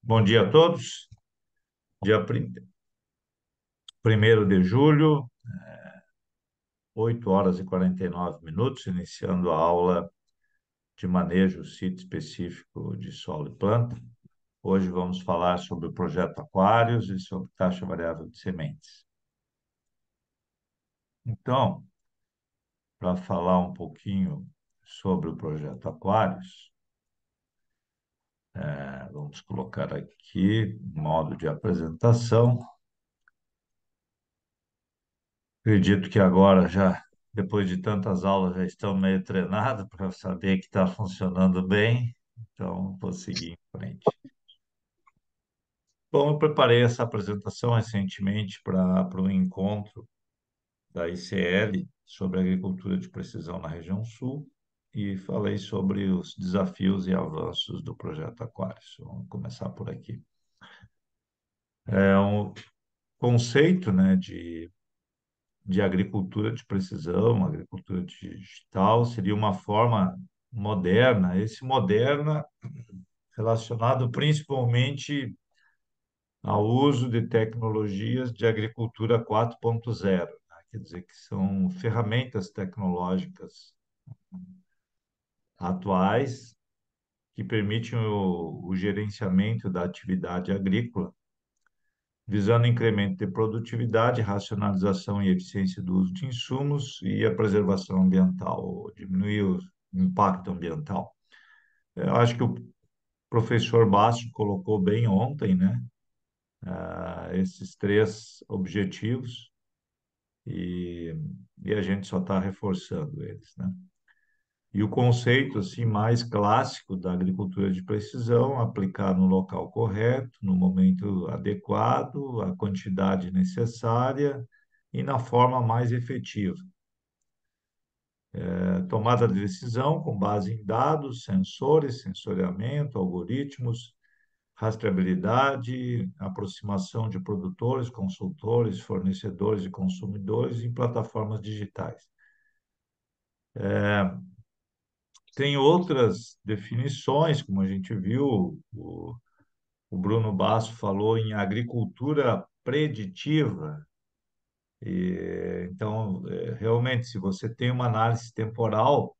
Bom dia a todos. Dia 1º de julho, 8 horas e 49 minutos, iniciando a aula de manejo sítio específico de solo e planta. Hoje vamos falar sobre o projeto Aquários e sobre taxa variável de sementes. Então, para falar um pouquinho sobre o projeto Aquários, vamos colocar aqui modo de apresentação. Acredito que agora já, depois de tantas aulas, já estão meio treinados para saber que está funcionando bem. Então, vou seguir em frente. Bom, eu preparei essa apresentação recentemente para um encontro da ICL sobre agricultura de precisão na região sul e falei sobre os desafios e avanços do projeto Aquários. Vamos começar por aqui. É um conceito, né, de agricultura de precisão, agricultura digital, seria uma forma moderna, esse moderna relacionado principalmente ao uso de tecnologias de agricultura 4.0, né? Quer dizer, que são ferramentas tecnológicas atuais que permitem o gerenciamento da atividade agrícola, visando incremento de produtividade, racionalização e eficiência do uso de insumos e a preservação ambiental, diminuir o impacto ambiental. Eu acho que o professor Basso colocou bem ontem, né, esses três objetivos e, e a gente só está reforçando eles, né? E o conceito assim mais clássico da agricultura de precisão, aplicar no local correto, no momento adequado, a quantidade necessária e na forma mais efetiva. Tomada de decisão com base em dados, sensores, sensoriamento, algoritmos, rastreabilidade, aproximação de produtores, consultores, fornecedores e consumidores em plataformas digitais. Tem outras definições, como a gente viu, o Bruno Basso falou em agricultura preditiva. Então, realmente, se você tem uma análise temporal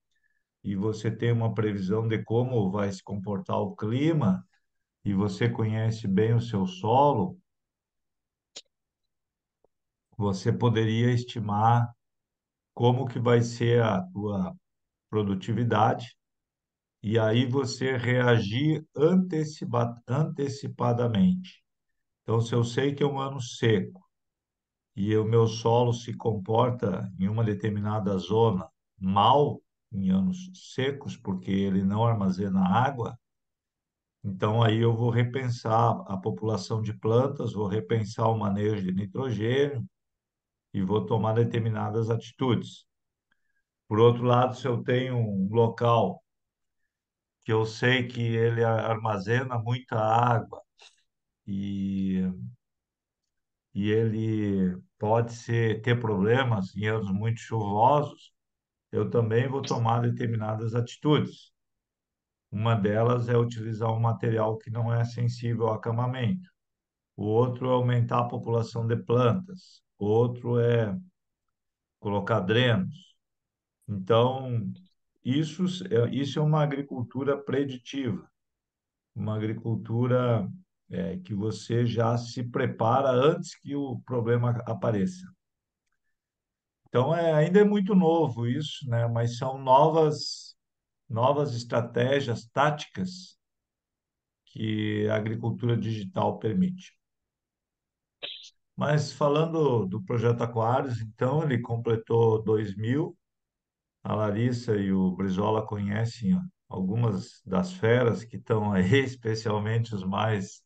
e você tem uma previsão de como vai se comportar o clima, e você conhece bem o seu solo, você poderia estimar como que vai ser a tua produtividade e aí você reagir antecipadamente. Então, se eu sei que é um ano seco e o meu solo se comporta em uma determinada zona mal em anos secos, porque ele não armazena água, então aí eu vou repensar a população de plantas, vou repensar o manejo de nitrogênio e vou tomar determinadas atitudes. Por outro lado, se eu tenho um local que eu sei que ele armazena muita água e, e ele pode ter problemas em anos muito chuvosos, eu também vou tomar determinadas atitudes. Uma delas é utilizar um material que não é sensível ao acamamento. O outro é aumentar a população de plantas. O outro é colocar drenos. Então, isso é uma agricultura preditiva, uma agricultura que você já se prepara antes que o problema apareça. Então, ainda é muito novo isso, né? Mas são novas estratégias táticas que a agricultura digital permite. Mas falando do projeto Aquários, então, ele completou 2000. A Larissa e o Brizola conhecem algumas das feras que estão aí, especialmente os mais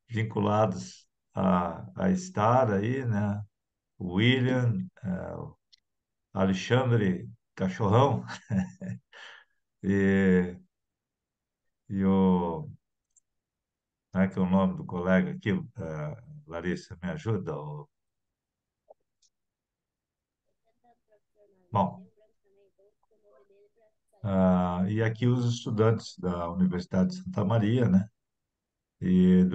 vinculados a estar aí, né? O William, Alexandre Cachorrão e, e o... Como é que é o nome do colega aqui? Larissa, me ajuda? Bom, e aqui os estudantes da Universidade de Santa Maria, né? E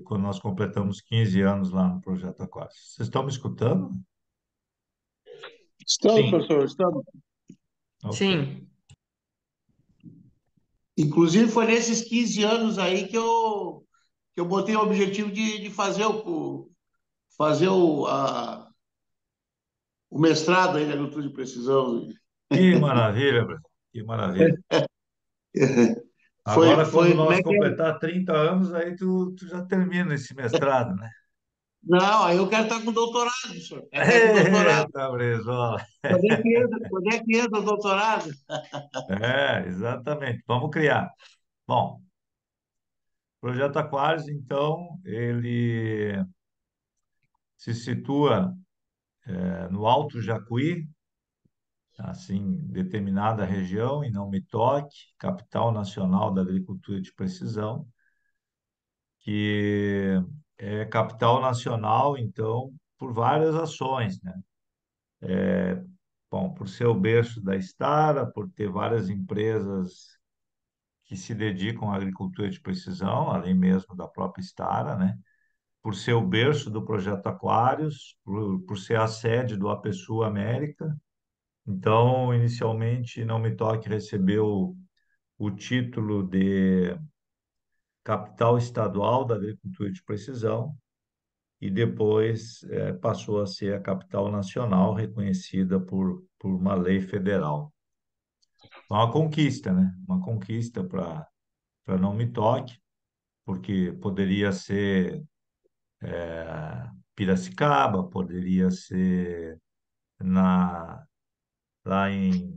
quando nós completamos 15 anos lá no Projeto Aquários. Vocês estão me escutando? Estamos, Sim, professor, estamos. Ok. sim. Inclusive, foi nesses 15 anos aí que eu botei o objetivo de fazer o mestrado aí na agricultura de precisão. Que maravilha, Brasil. Que maravilha. Agora, quando Como nós é que é? completar 30 anos, aí tu já termina esse mestrado, né? Não, aí eu quero estar com doutorado, professor. Quero estar com doutorado. Eita, Brizola. Quando é que entra o doutorado? É, exatamente. Vamos criar. Bom, o Projeto Aquários, então, ele se situa no Alto Jacuí, assim, determinada região, em Não Me Toque, capital nacional da agricultura de precisão, que é capital nacional, então, por várias ações, né? Bom, por ser o berço da Estara, por ter várias empresas que se dedicam à agricultura de precisão, além mesmo da própria Estara, né? Por ser o berço do Projeto Aquários, por ser a sede do APSU América. Então, inicialmente, Não Me Toque recebeu o título de capital estadual da agricultura de precisão e depois passou a ser a capital nacional, reconhecida por uma lei federal. Então, uma conquista, né? Uma conquista para Não Me Toque, porque poderia ser Piracicaba, poderia ser na, lá em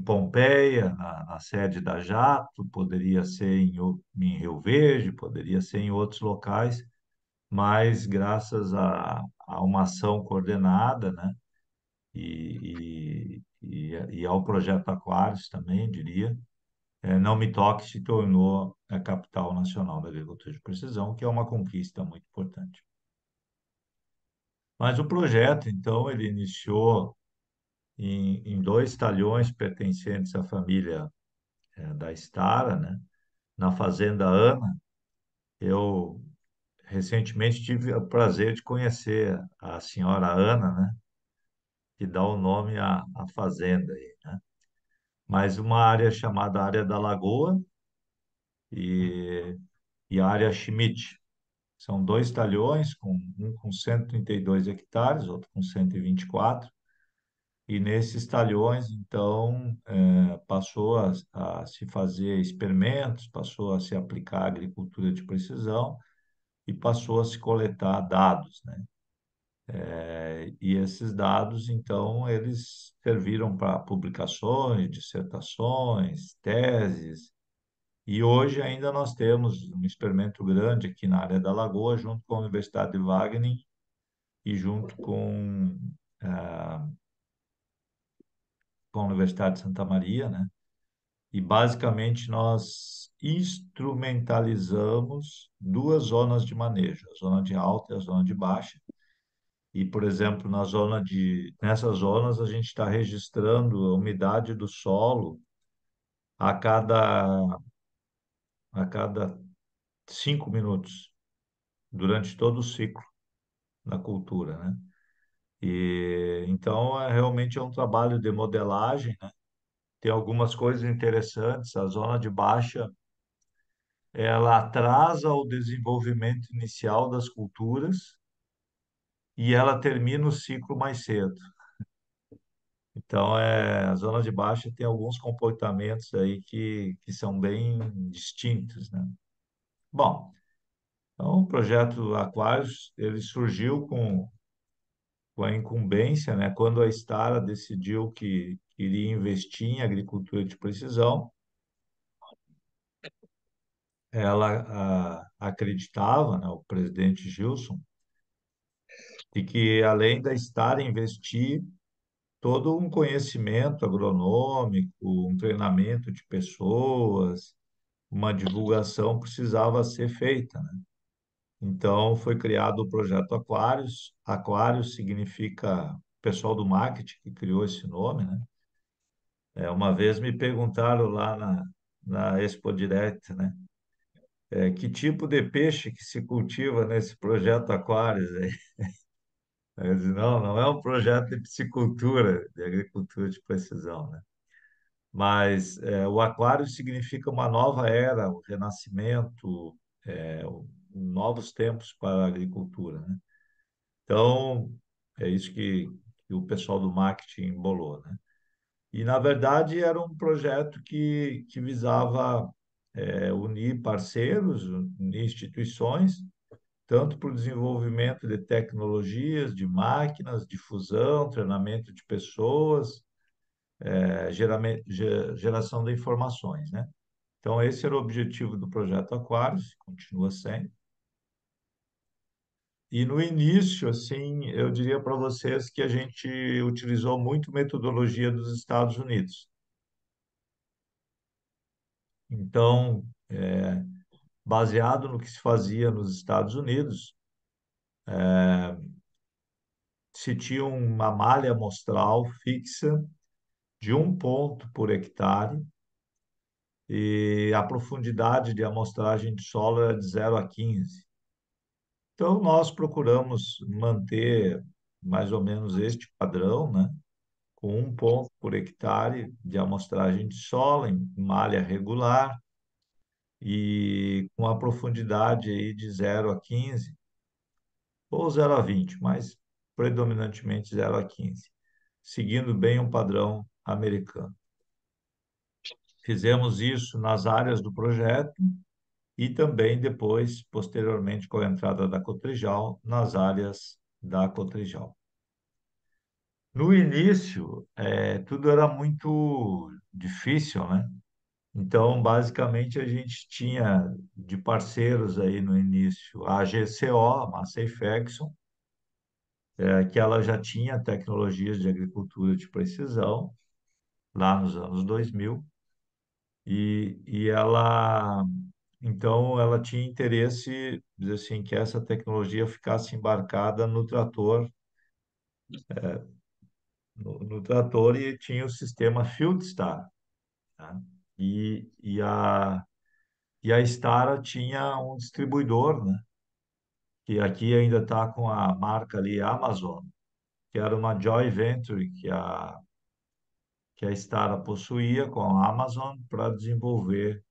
Pompeia, na sede da Jato, poderia ser em Rio Verde, poderia ser em outros locais, mas graças a uma ação coordenada, né, e ao projeto Aquários também, diria, Não Me Toque se tornou a capital nacional da agricultura de precisão, que é uma conquista muito importante. Mas o projeto, então, ele iniciou em dois talhões pertencentes à família da Stara, né? Na Fazenda Ana. Eu recentemente tive o prazer de conhecer a senhora Ana, né? Que dá o nome à fazenda aí, né? Mas uma área chamada Área da Lagoa e, e a Área Schmidt. São dois talhões, um com 132 hectares, outro com 124. E nesses talhões, então, passou a se fazer experimentos, passou a se aplicar a agricultura de precisão e passou a se coletar dados, né? E esses dados, então, eles serviram para publicações, dissertações, teses. E hoje ainda nós temos um experimento grande aqui na área da Lagoa, junto com a Universidade de Wageningen e junto ah, com a Universidade de Santa Maria, né? E basicamente nós instrumentalizamos duas zonas de manejo, a zona de alta e a zona de baixa. E, por exemplo, nessas zonas a gente está registrando a umidade do solo a cada 5 minutos, durante todo o ciclo da cultura, né? E então realmente é um trabalho de modelagem, né? Tem algumas coisas interessantes. A zona de baixa ela atrasa o desenvolvimento inicial das culturas e ela termina o ciclo mais cedo. Então, a zona de baixa tem alguns comportamentos aí que são bem distintos, né? Bom, então o projeto Aquários, ele surgiu com a incumbência, né? Quando a Stara decidiu que iria investir em agricultura de precisão, ela acreditava, né, o presidente Gilson, de que além da Stara investir todo um conhecimento agronômico, um treinamento de pessoas, uma divulgação precisava ser feita, né? Então, foi criado o projeto Aquários. Aquários significa o pessoal do marketing que criou esse nome, né? Uma vez me perguntaram lá na Expo Direct, né? Que tipo de peixe que se cultiva nesse projeto Aquários aí? Eu disse, não, não é um projeto de piscicultura, de agricultura de precisão, né? Mas o aquário significa uma nova era, o renascimento, novos tempos para a agricultura, né? Então, é isso que o pessoal do marketing embolou, né? E, na verdade, era um projeto que visava unir parceiros, unir instituições, tanto para o desenvolvimento de tecnologias, de máquinas, de fusão, treinamento de pessoas, geração de informações, né? Então, esse era o objetivo do projeto Aquários, continua sendo. E no início, assim, eu diria para vocês que a gente utilizou muito metodologia dos Estados Unidos. Então, baseado no que se fazia nos Estados Unidos, se tinha uma malha amostral fixa de 1 ponto por hectare e a profundidade de amostragem de solo era de 0 a 15. Então, nós procuramos manter mais ou menos este padrão, né? Com 1 ponto por hectare de amostragem de solo em malha regular e com a profundidade aí de 0 a 15 ou 0 a 20, mas predominantemente 0 a 15, seguindo bem um padrão americano. Fizemos isso nas áreas do projeto e também depois, posteriormente, com a entrada da Cotrijal, nas áreas da Cotrijal. No início, tudo era muito difícil, né? Então, basicamente, a gente tinha de parceiros aí no início a GCO, a Massey Ferguson, que ela já tinha tecnologias de agricultura de precisão lá nos anos 2000 e ela, então, ela tinha interesse, dizer assim, que essa tecnologia ficasse embarcada no trator, no trator e tinha o sistema FieldStar, né? E a Stara tinha um distribuidor, né? Que aqui ainda está com a marca ali Amazon, que era uma joint venture que a Stara possuía com a Amazon para desenvolver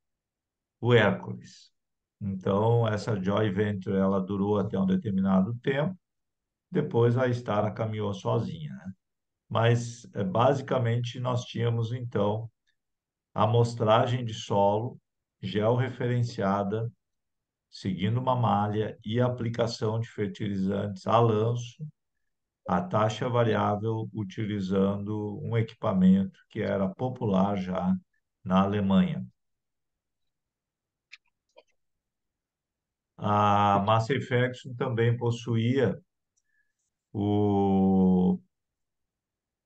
o Hércules. Então, essa joint venture ela durou até um determinado tempo, depois a Stara caminhou sozinha, né? Mas, basicamente, nós tínhamos, então, amostragem de solo georreferenciada, seguindo uma malha e aplicação de fertilizantes a lanço, a taxa variável utilizando um equipamento que era popular já na Alemanha. A Massey Ferguson também possuía o,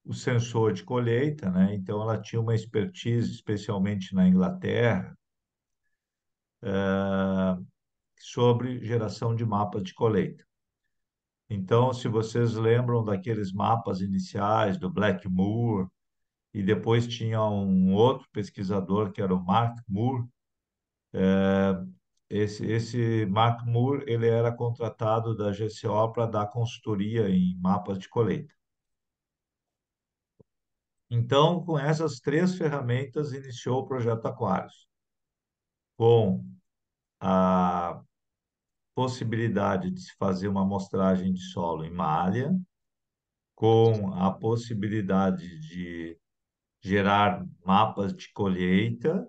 o sensor de colheita, né? Então ela tinha uma expertise, especialmente na Inglaterra, sobre geração de mapas de colheita. Então, se vocês lembram daqueles mapas iniciais do Blackmore, e depois tinha um outro pesquisador que era o Mark Moore. Esse Mark Moore, ele era contratado da GCO para dar consultoria em mapas de colheita. Então, com essas três ferramentas, iniciou o projeto Aquários, com a possibilidade de se fazer uma amostragem de solo em malha, com a possibilidade de gerar mapas de colheita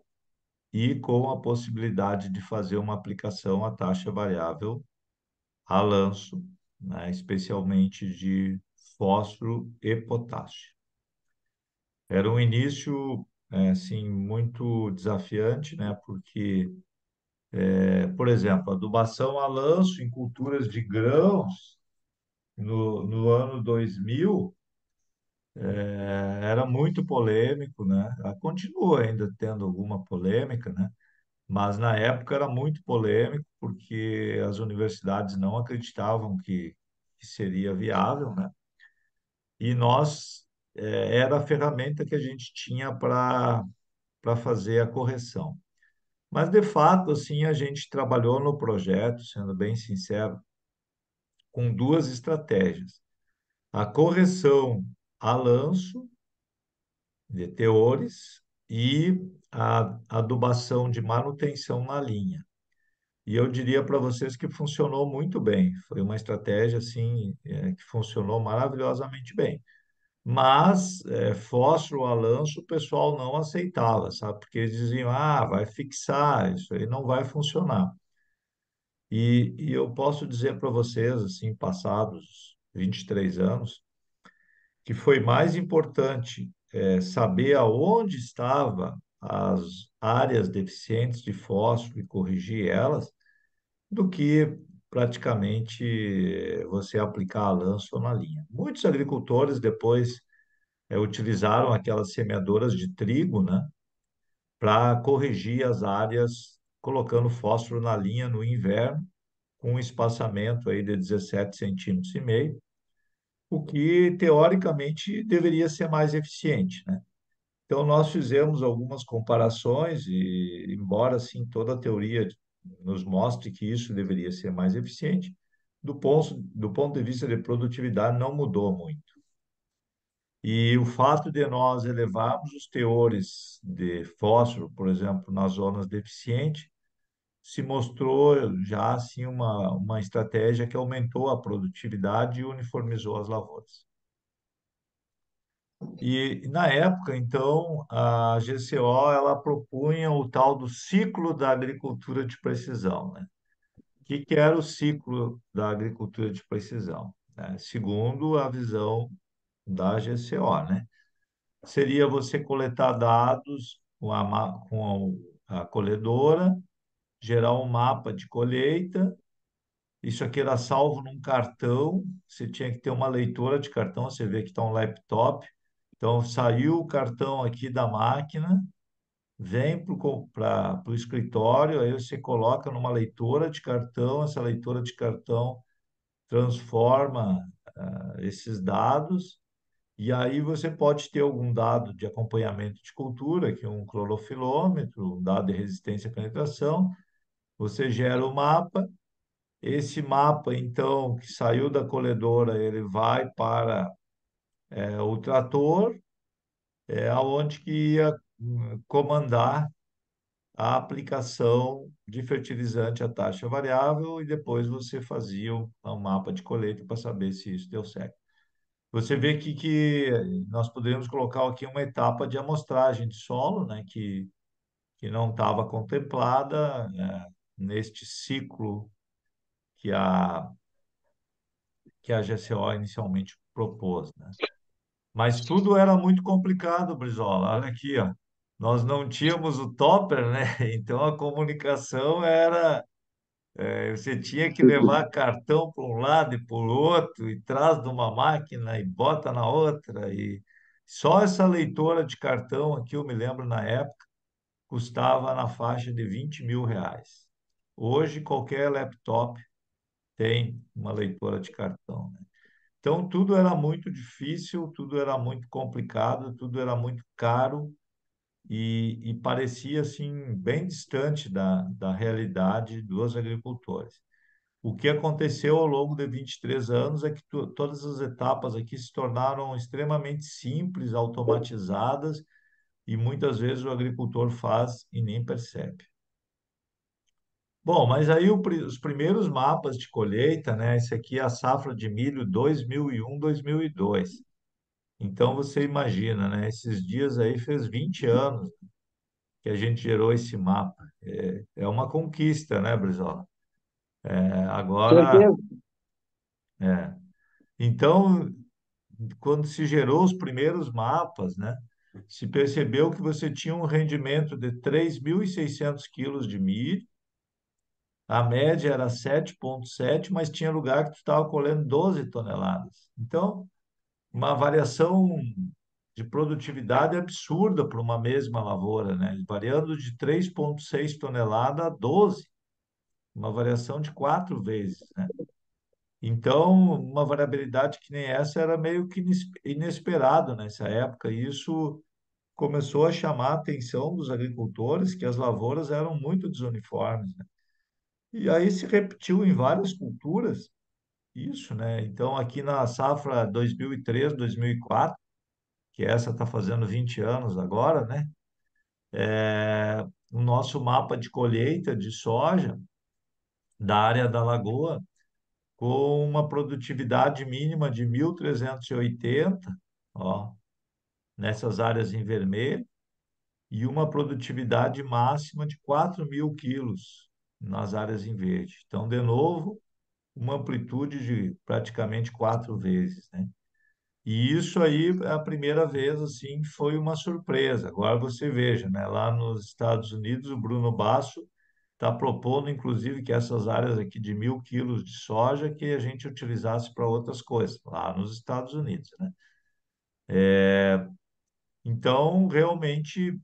e com a possibilidade de fazer uma aplicação à taxa variável a lanço, né, especialmente de fósforo e potássio. Era um início, assim, muito desafiante, né, porque, por exemplo, adubação a lanço em culturas de grãos no ano 2000 era muito polêmico, né? Continua ainda tendo alguma polêmica, né? Mas na época era muito polêmico porque as universidades não acreditavam que seria viável, né? E nós era a ferramenta que a gente tinha para fazer a correção. Mas, de fato, assim, a gente trabalhou no projeto, sendo bem sincero, com duas estratégias. A correção a lanço de teores e a adubação de manutenção na linha. E eu diria para vocês que funcionou muito bem. Foi uma estratégia assim que funcionou maravilhosamente bem. Mas fósforo a lanço o pessoal não aceitava, sabe? Porque eles diziam, ah, vai fixar, isso aí não vai funcionar. E eu posso dizer para vocês, assim, passados 23 anos, que foi mais importante saber aonde estavam as áreas deficientes de fósforo e corrigir elas, do que praticamente você aplicar a lanço na linha. Muitos agricultores depois utilizaram aquelas semeadoras de trigo, né, para corrigir as áreas, colocando fósforo na linha no inverno, com um espaçamento aí de 17,5 centímetros, o que teoricamente deveria ser mais eficiente, né? Então, nós fizemos algumas comparações e, embora assim toda a teoria nos mostre que isso deveria ser mais eficiente, do ponto de vista de produtividade, não mudou muito. E o fato de nós elevarmos os teores de fósforo, por exemplo, nas zonas deficientes, se mostrou já assim uma estratégia que aumentou a produtividade e uniformizou as lavouras. E na época, então, a GCO ela propunha o tal do ciclo da agricultura de precisão, né? Que era o ciclo da agricultura de precisão, né? Segundo a visão da GCO, né? Seria você coletar dados com a colhedora, gerar um mapa de colheita. Isso aqui era salvo num cartão, você tinha que ter uma leitora de cartão, você vê que está um laptop. Então, saiu o cartão aqui da máquina, vem para o escritório, aí você coloca numa leitora de cartão, essa leitora de cartão transforma esses dados, e aí você pode ter algum dado de acompanhamento de cultura, que é um clorofilômetro, um dado de resistência à penetração, você gera o mapa. Esse mapa, então, que saiu da colhedora, ele vai para o trator, aonde que ia comandar a aplicação de fertilizante a taxa variável e depois você fazia um mapa de colheita para saber se isso deu certo. Você vê que nós poderíamos colocar aqui uma etapa de amostragem de solo, né, que não estava contemplada, neste ciclo que que a GCO inicialmente propôs, né? Mas tudo era muito complicado, Brizola. Olha aqui, ó. Nós não tínhamos o topper, né? Então a comunicação era. Você tinha que levar cartão para um lado e para o outro, e traz de uma máquina e bota na outra. E só essa leitora de cartão aqui, eu me lembro na época, custava na faixa de R$ 20.000. Hoje, qualquer laptop tem uma leitora de cartão, né? Então, tudo era muito difícil, tudo era muito complicado, tudo era muito caro e parecia assim bem distante da realidade dos agricultores. O que aconteceu ao longo de 23 anos é que todas as etapas aqui se tornaram extremamente simples, automatizadas, e muitas vezes o agricultor faz e nem percebe. Bom, mas aí os primeiros mapas de colheita, né? Esse aqui é a safra de milho 2001, 2002. Então você imagina, né? Esses dias aí fez 20 anos que a gente gerou esse mapa. É uma conquista, né, Brizola? Agora, Certeza. é, então, quando se gerou os primeiros mapas, né? Se percebeu que você tinha um rendimento de 3.600 quilos de milho, a média era 7,7, mas tinha lugar que tu estava colhendo 12 toneladas. Então, uma variação de produtividade absurda para uma mesma lavoura, né? Variando de 3,6 toneladas a 12, uma variação de 4 vezes, né? Então, uma variabilidade que nem essa era meio que inesperado nessa época. E isso começou a chamar a atenção dos agricultores que as lavouras eram muito desuniformes, né? E aí se repetiu em várias culturas isso, né? Então, aqui na safra 2003, 2004, que essa está fazendo 20 anos agora, né? O nosso mapa de colheita de soja da área da Lagoa, com uma produtividade mínima de 1.380, ó, nessas áreas em vermelho, e uma produtividade máxima de 4.000 quilos nas áreas em verde. Então, de novo, uma amplitude de praticamente 4 vezes, né? E isso aí, a primeira vez, assim, foi uma surpresa. Agora você veja, né? Lá nos Estados Unidos, o Bruno Basso está propondo, inclusive, que essas áreas aqui de 1.000 quilos de soja que a gente utilizasse para outras coisas, lá nos Estados Unidos, né? Então, realmente,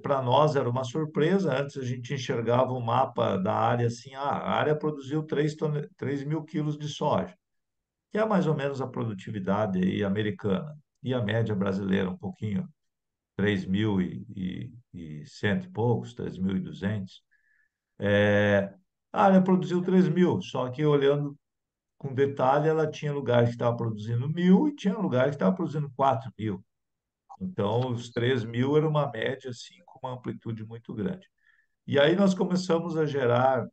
para nós era uma surpresa. Antes a gente enxergava o mapa da área assim, a área produziu 3.000 quilos de soja, que é mais ou menos a produtividade aí americana. E a média brasileira um pouquinho, 3.000 e cento e poucos, 3.200. A área produziu 3.000, só que olhando com detalhe, ela tinha lugares que estava produzindo 1.000 e tinha lugares que estava produzindo 4.000. Então, os 3.000 era uma média, assim, com uma amplitude muito grande. E aí nós começamos a gerar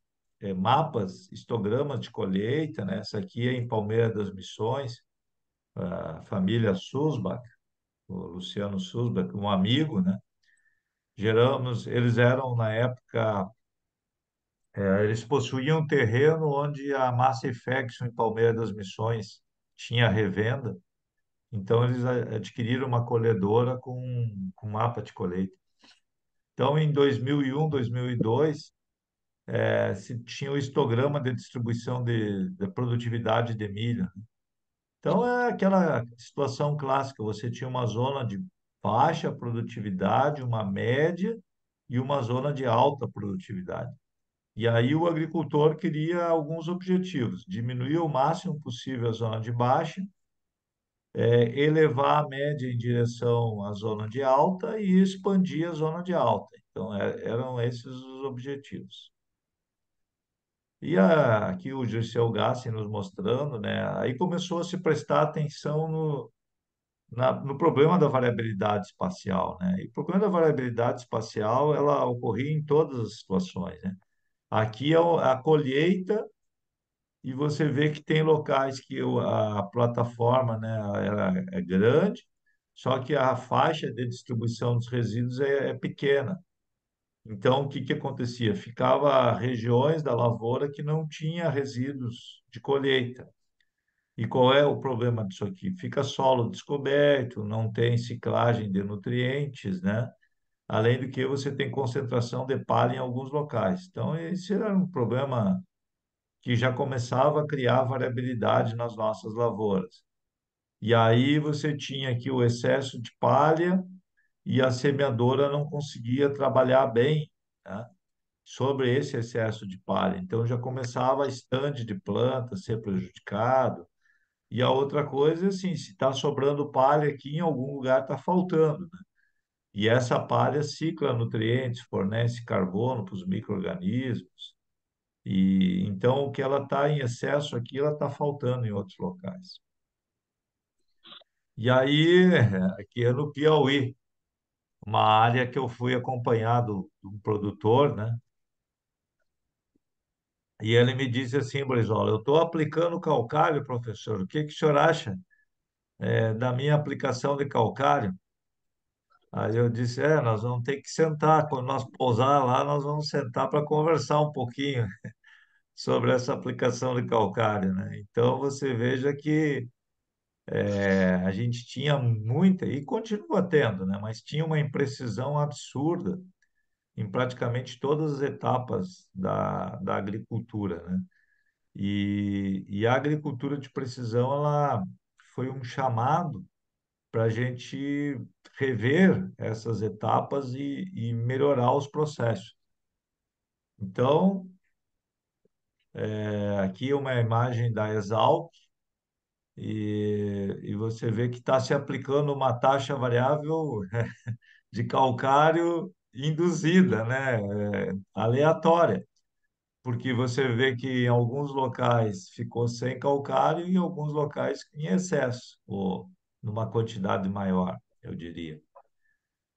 mapas, histogramas de colheita, né? Essa aqui é em Palmeira das Missões, a família Sulzbach, o Luciano Sulzbach, um amigo, né? Geramos, eles eram, na época, eles possuíam um terreno onde a Massa Effects, em Palmeira das Missões, tinha revenda. Então, eles adquiriram uma colhedora com mapa de colheita. Então, em 2001, 2002, se tinha o histograma de distribuição da produtividade de milho. Então, é aquela situação clássica: você tinha uma zona de baixa produtividade, uma média e uma zona de alta produtividade. E aí o agricultor queria alguns objetivos: diminuir o máximo possível a zona de baixa, elevar a média em direção à zona de alta e expandir a zona de alta. Então, eram esses os objetivos. E aqui o Dirceu Gassi nos mostrando, né? Aí começou a se prestar atenção no problema da variabilidade espacial, né? E o problema da variabilidade espacial, ela ocorria em todas as situações, né? Aqui é a colheita e você vê que tem locais que a plataforma, né, ela é grande, só que a faixa de distribuição dos resíduos é pequena. Então, o que que acontecia? Ficava regiões da lavoura que não tinha resíduos de colheita. E qual é o problema disso aqui? Fica solo descoberto, não tem ciclagem de nutrientes, né? Além do que você tem concentração de palha em alguns locais. Então, esse era um problema que já começava a criar variabilidade nas nossas lavouras. E aí você tinha aqui o excesso de palha e a semeadora não conseguia trabalhar bem, né, sobre esse excesso de palha. Então já começava a estande de planta a ser prejudicado. E a outra coisa, assim, se está sobrando palha aqui, em algum lugar está faltando, né? E essa palha cicla nutrientes, fornece carbono para os micro-organismos. E então o que ela está em excesso aqui, ela está faltando em outros locais. E aí, aqui é no Piauí, uma área que eu fui acompanhado de um produtor, né? E ele me disse assim, Brizola, eu estou aplicando calcário, professor. O que que o senhor acha, da minha aplicação de calcário? Aí eu disse, nós vamos ter que sentar. Quando nós pousar lá, nós vamos sentar para conversar um pouquinho sobre essa aplicação de calcário, né? Então, você veja que a gente tinha muita, e continua tendo, né? Mas tinha uma imprecisão absurda em praticamente todas as etapas da agricultura, né? E a agricultura de precisão, ela foi um chamado para a gente rever essas etapas e melhorar os processos. Então, aqui é uma imagem da Exalc, e você vê que está se aplicando uma taxa variável de calcário induzida, né? Aleatória, porque você vê que em alguns locais ficou sem calcário e em alguns locais em excesso, ou numa quantidade maior, eu diria.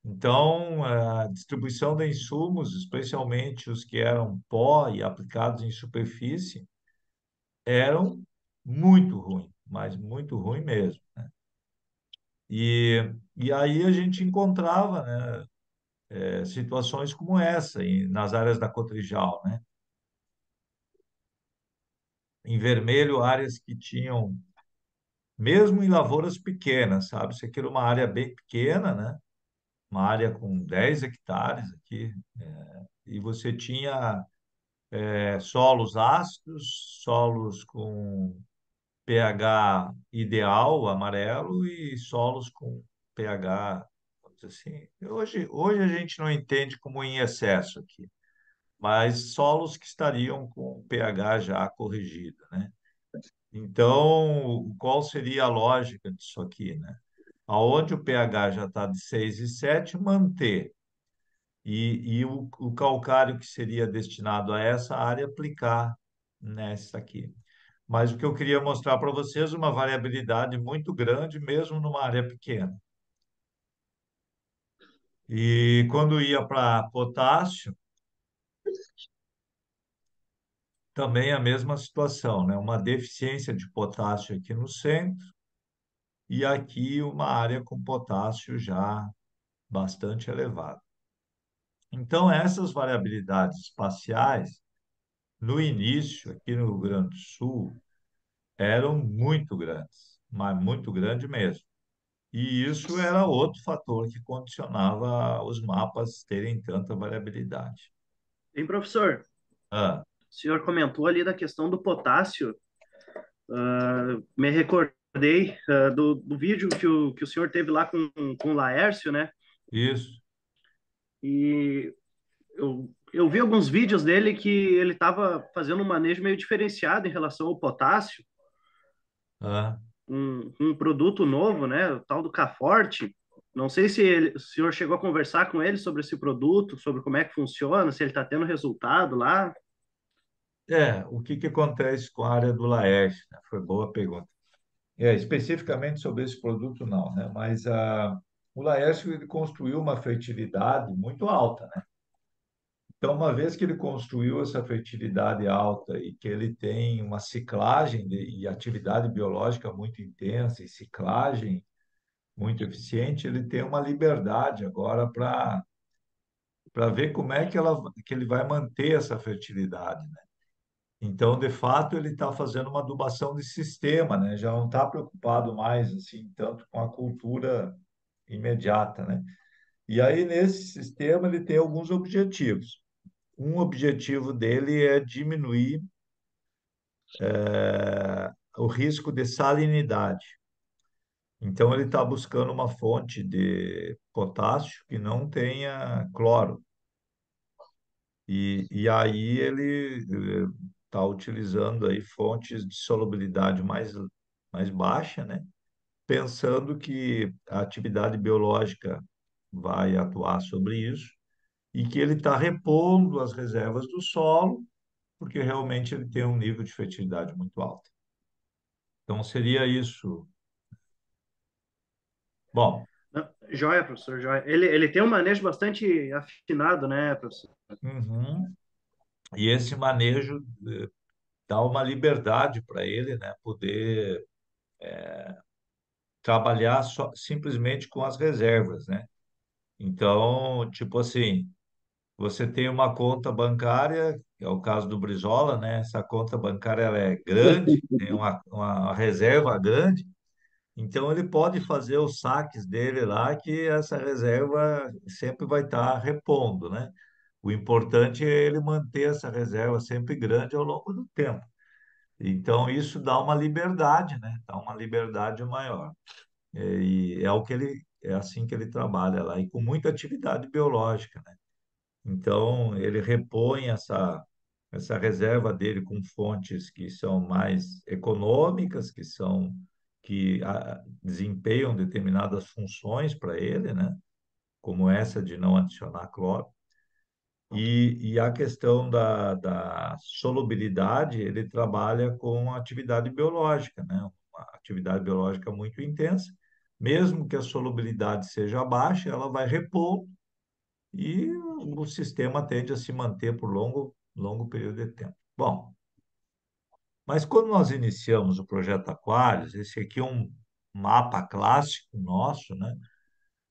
Então, a distribuição de insumos, especialmente os que eram pó e aplicados em superfície, eram muito ruim, mas muito ruim mesmo. E aí a gente encontrava, né, situações como essa nas áreas da Cotrijal, né? Em vermelho, áreas que tinham, mesmo em lavouras pequenas, sabe? Isso aqui era uma área bem pequena, né? Uma área com 10 hectares aqui, e você tinha solos ácidos, solos com pH ideal, amarelo, e solos com pH, vamos dizer assim. Hoje a gente não entende como em excesso aqui, mas solos que estariam com pH já corrigido, né? Então, qual seria a lógica disso aqui, né? Aonde o pH já está de 6,7 manter. E o calcário que seria destinado a essa área aplicar nessa aqui. Mas o que eu queria mostrar para vocês é uma variabilidade muito grande, mesmo numa área pequena. E quando ia para potássio, também a mesma situação, né? Uma deficiência de potássio aqui no centro e aqui uma área com potássio já bastante elevado. Então, essas variabilidades espaciais, no início, aqui no Rio Grande do Sul, eram muito grandes, mas muito grande mesmo. E isso era outro fator que condicionava os mapas terem tanta variabilidade. Bem, professor, Ah, o senhor comentou ali da questão do potássio. Me recordei do vídeo que o senhor teve lá com o Laércio, né? isso. E eu vi alguns vídeos dele que ele estava fazendo um manejo meio diferenciado em relação ao potássio, Ah, um produto novo, né? O tal do Caforte. Não sei se o senhor chegou a conversar com ele sobre esse produto, sobre como é que funciona, se ele está tendo resultado lá. o que que acontece com a área do Laerte, né? Foi boa pergunta. Especificamente sobre esse produto, não, né? Mas o Laércio ele construiu uma fertilidade muito alta, né? Então, uma vez que ele construiu essa fertilidade alta e que ele tem uma ciclagem e atividade biológica muito intensa e ciclagem muito eficiente, ele tem uma liberdade agora para ver como é que ele vai manter essa fertilidade, né? Então, de fato, ele está fazendo uma adubação de sistema, né? Já não está preocupado mais assim tanto com a cultura imediata, né? E aí nesse sistema ele tem alguns objetivos. Um objetivo dele é diminuir o risco de salinidade. Então ele está buscando uma fonte de potássio que não tenha cloro. E aí ele está utilizando aí fontes de solubilidade mais baixa, né? Pensando que a atividade biológica vai atuar sobre isso e que ele está repondo as reservas do solo, porque realmente ele tem um nível de fertilidade muito alto. Então seria isso. Bom, Joia, professor, joia. Ele tem um manejo bastante afinado, né, professor? uhum. E esse manejo dá uma liberdade para ele, né? Poder trabalhar simplesmente com as reservas, né? Então, tipo assim, você tem uma conta bancária, que é o caso do Brizola, né? Essa conta bancária ela é grande, tem uma reserva grande, então ele pode fazer os saques dele lá, que essa reserva sempre vai estar repondo, né? O importante é ele manter essa reserva sempre grande ao longo do tempo. Então isso dá uma liberdade, né? Dá uma liberdade maior. E é o que é assim que ele trabalha lá, e com muita atividade biológica, né? Então, ele repõe essa reserva dele com fontes que são mais econômicas, que desempenham determinadas funções para ele, né? como essa de não adicionar cloro. E a questão da solubilidade, ele trabalha com atividade biológica, né? Uma atividade biológica muito intensa. Mesmo que a solubilidade seja baixa, ela vai repor e o sistema tende a se manter por longo período de tempo. Bom, mas quando nós iniciamos o projeto Aquários, esse aqui é um mapa clássico nosso, né?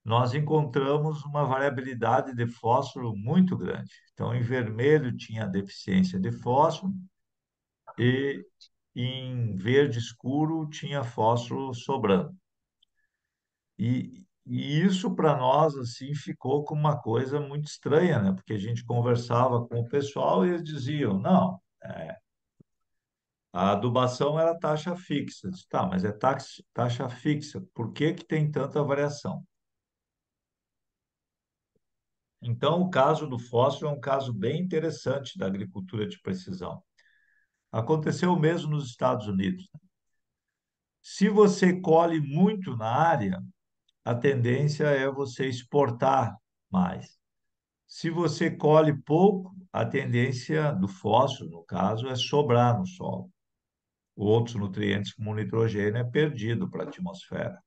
Nós encontramos uma variabilidade de fósforo muito grande. Então, em vermelho tinha deficiência de fósforo e em verde escuro tinha fósforo sobrando. E isso para nós assim ficou como uma coisa muito estranha, né? Porque a gente conversava com o pessoal e eles diziam, não, a adubação era taxa fixa. Eu disse, tá, mas é taxa fixa. Por que que tem tanta variação? Então, o caso do fósforo é um caso bem interessante da agricultura de precisão. Aconteceu o mesmo nos Estados Unidos. Se você colhe muito na área, a tendência é você exportar mais. Se você colhe pouco, a tendência do fósforo, no caso, é sobrar no solo. Outros nutrientes, como o nitrogênio, é perdido para a atmosfera.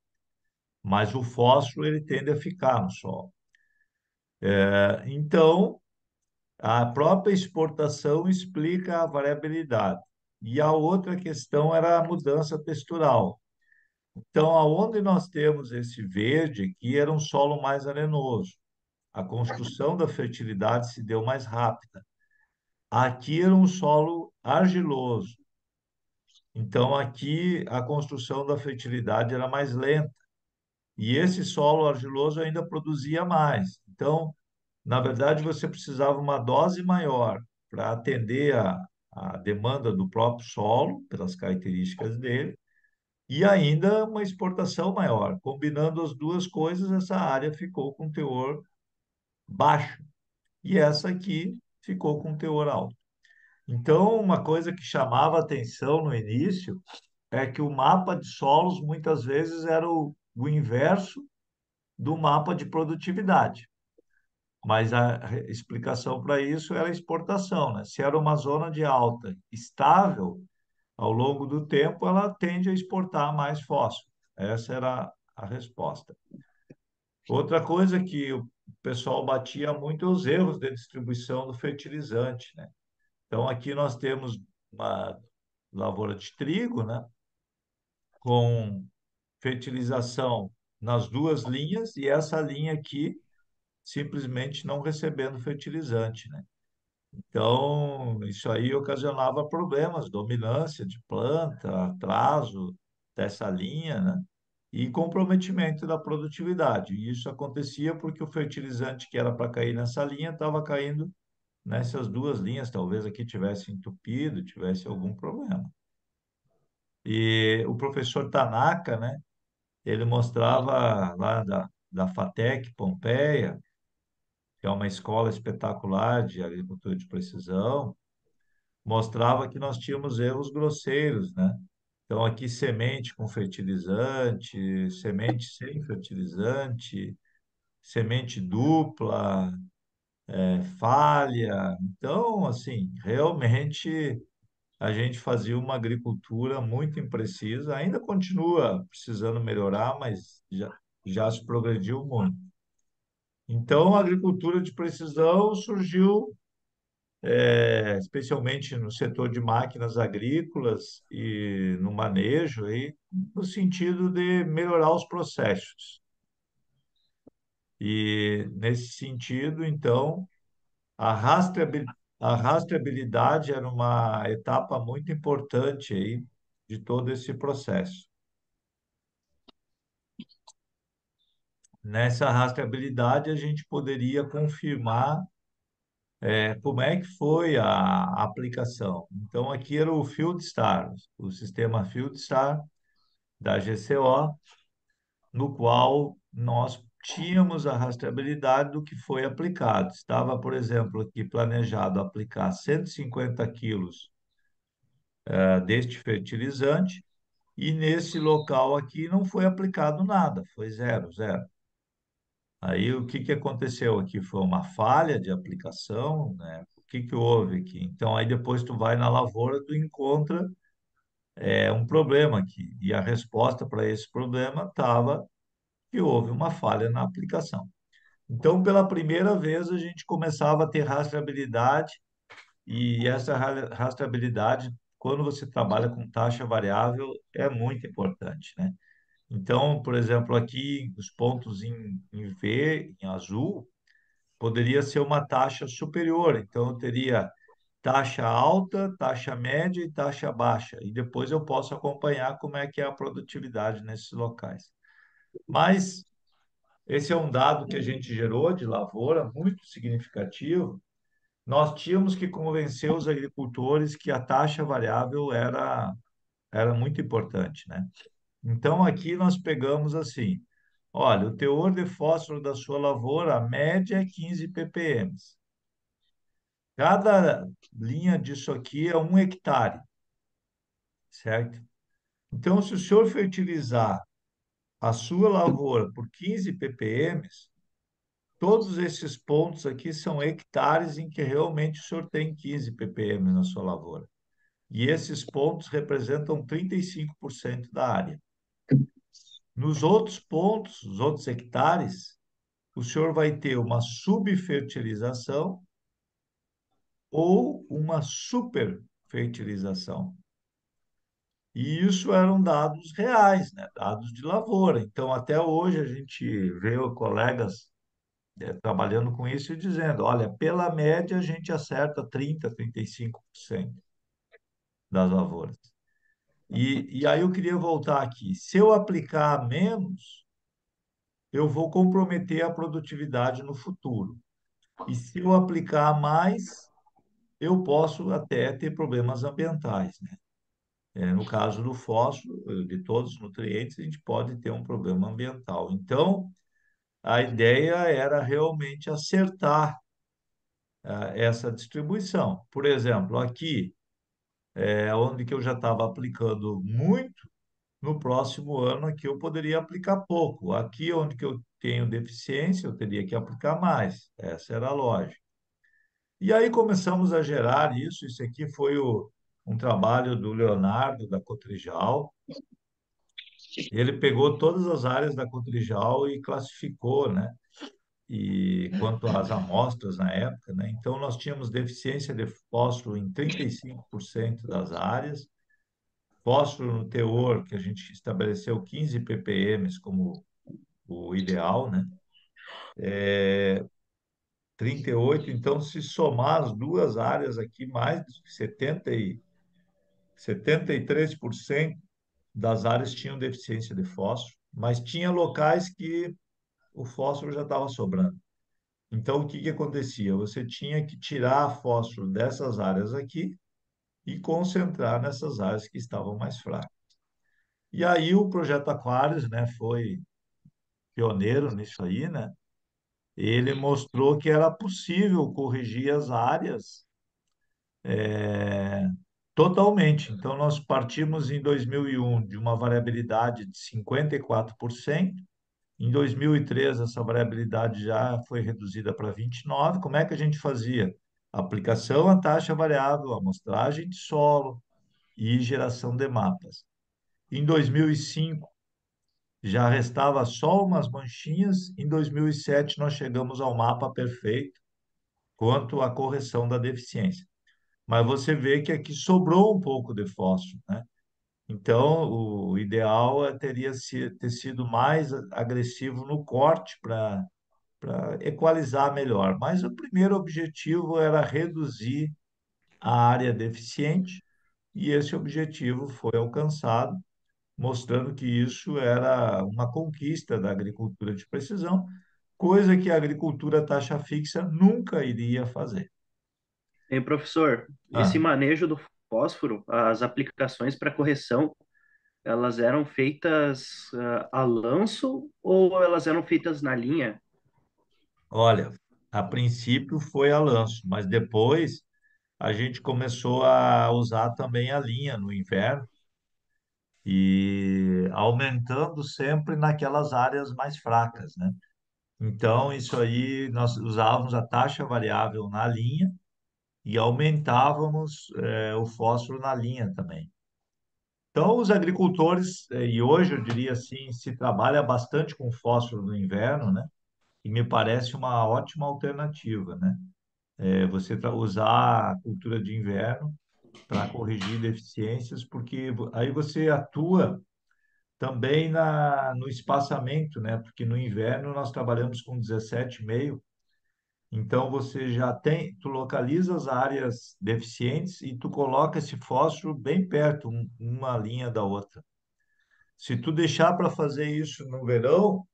Mas o fósforo, ele tende a ficar no solo. Então, a própria exportação explica a variabilidade. E a outra questão era a mudança textural. Então, aonde nós temos esse verde aqui era um solo mais arenoso. A construção da fertilidade se deu mais rápida. Aqui era um solo argiloso. Então, aqui a construção da fertilidade era mais lenta. E esse solo argiloso ainda produzia mais. Então, na verdade, você precisava uma dose maior para atender a demanda do próprio solo, pelas características dele, e ainda uma exportação maior. Combinando as duas coisas, essa área ficou com teor baixo, e essa aqui ficou com teor alto. Então, uma coisa que chamava atenção no início é que o mapa de solos muitas vezes era o inverso do mapa de produtividade. Mas a explicação para isso era a exportação, né? Se era uma zona de alta estável, ao longo do tempo ela tende a exportar mais fósforo. Essa era a resposta. Outra coisa que o pessoal batia muito é os erros de distribuição do fertilizante, né? Então aqui nós temos uma lavoura de trigo, né? Com fertilização nas duas linhas e essa linha aqui simplesmente não recebendo fertilizante, né? Então, isso aí ocasionava problemas, dominância de planta, atraso dessa linha, né? E comprometimento da produtividade. E isso acontecia porque o fertilizante que era para cair nessa linha estava caindo nessas duas linhas, talvez aqui tivesse entupido, tivesse algum problema. E o professor Tanaka, né? Ele mostrava lá da FATEC Pompeia, que é uma escola espetacular de agricultura de precisão, mostrava que nós tínhamos erros grosseiros, né? Então, aqui, semente com fertilizante, semente sem fertilizante, semente dupla, falha. Então, assim, realmente a gente fazia uma agricultura muito imprecisa, ainda continua precisando melhorar, mas já se progrediu muito. Então, a agricultura de precisão surgiu especialmente no setor de máquinas agrícolas e no manejo, aí, no sentido de melhorar os processos. E, nesse sentido, então, a a rastreabilidade era uma etapa muito importante aí de todo esse processo. Nessa rastreabilidade, a gente poderia confirmar como é que foi a aplicação. Então, aqui era o FieldStar, o sistema FieldStar da GCO, no qual nós tínhamos a rastreabilidade do que foi aplicado. Estava, por exemplo, aqui planejado aplicar 150 quilos deste fertilizante, e nesse local aqui não foi aplicado nada, foi zero, zero. Aí o que que aconteceu aqui? Foi uma falha de aplicação, né? O que que houve aqui? Então aí depois tu vai na lavoura, tu encontra um problema aqui. E a resposta para esse problema estava que houve uma falha na aplicação. Então, pela primeira vez, a gente começava a ter rastreabilidade, e essa rastreabilidade, quando você trabalha com taxa variável, é muito importante, né? Então, por exemplo, aqui os pontos em V, em azul, poderia ser uma taxa superior. Então, eu teria taxa alta, taxa média e taxa baixa. E depois eu posso acompanhar como é que é a produtividade nesses locais. Mas esse é um dado que a gente gerou de lavoura muito significativo. Nós tínhamos que convencer os agricultores que a taxa variável era muito importante, né? Então, aqui nós pegamos assim, olha, o teor de fósforo da sua lavoura, a média é 15 ppm. Cada linha disso aqui é 1 hectare, certo? Então, se o senhor fertilizar a sua lavoura por 15 ppm, todos esses pontos aqui são hectares em que realmente o senhor tem 15 ppm na sua lavoura. E esses pontos representam 35% da área. Nos outros pontos, os outros hectares, o senhor vai ter uma subfertilização ou uma superfertilização. E isso eram dados reais, né? Dados de lavoura. Então, até hoje, a gente vê colegas trabalhando com isso e dizendo, olha, pela média, a gente acerta 35% das lavouras. E aí eu queria voltar aqui. Se eu aplicar menos, eu vou comprometer a produtividade no futuro. E se eu aplicar mais, eu posso até ter problemas ambientais, né? No caso do fósforo, de todos os nutrientes, a gente pode ter um problema ambiental. Então, a ideia era realmente acertar essa distribuição. Por exemplo, aqui, onde que eu já estava aplicando muito, no próximo ano aqui eu poderia aplicar pouco. Aqui onde que eu tenho deficiência, eu teria que aplicar mais. Essa era a lógica. E aí começamos a gerar isso. Isso aqui foi um trabalho do Leonardo, da Cotrijal. Ele pegou todas as áreas da Cotrijal e classificou, né? E quanto às amostras na época, né? Então nós tínhamos deficiência de fósforo em 35% das áreas, fósforo no teor, que a gente estabeleceu 15 ppm como o ideal, né? 38, então se somar as duas áreas aqui, mais de 73% das áreas tinham deficiência de fósforo, mas tinha locais que o fósforo já estava sobrando. Então, o que que acontecia? Você tinha que tirar fósforo dessas áreas aqui e concentrar nessas áreas que estavam mais fracas. E aí o projeto Aquários, né, foi pioneiro nisso aí, né? Ele mostrou que era possível corrigir as áreas totalmente. Então, nós partimos em 2001 de uma variabilidade de 54%. Em 2003, essa variabilidade já foi reduzida para 29%. Como é que a gente fazia? Aplicação à taxa variável, amostragem de solo e geração de mapas. Em 2005, já restava só umas manchinhas. Em 2007, nós chegamos ao mapa perfeito quanto à correção da deficiência. Mas você vê que aqui sobrou um pouco de fósforo, né? Então, o ideal teria ter sido mais agressivo no corte para equalizar melhor. Mas o primeiro objetivo era reduzir a área deficiente, e esse objetivo foi alcançado, mostrando que isso era uma conquista da agricultura de precisão, coisa que a agricultura taxa fixa nunca iria fazer. Hein, professor, esse Ah, manejo do fósforo, as aplicações para correção, elas eram feitas a lanço ou elas eram feitas na linha? olha, a princípio foi a lanço, mas depois a gente começou a usar também a linha no inverno e aumentando sempre naquelas áreas mais fracas, né? Então, isso aí, nós usávamos a taxa variável na linha e aumentávamos, o fósforo na linha também. Então, os agricultores, e hoje eu diria assim, se trabalha bastante com fósforo no inverno, né? E me parece uma ótima alternativa, né? Você usar a cultura de inverno para corrigir deficiências, porque aí você atua também no espaçamento, né? Porque no inverno nós trabalhamos com 17,5, então você já tem, tu localiza as áreas deficientes e tu coloca esse fósforo bem perto, uma linha da outra. Se tu deixar para fazer isso no verão,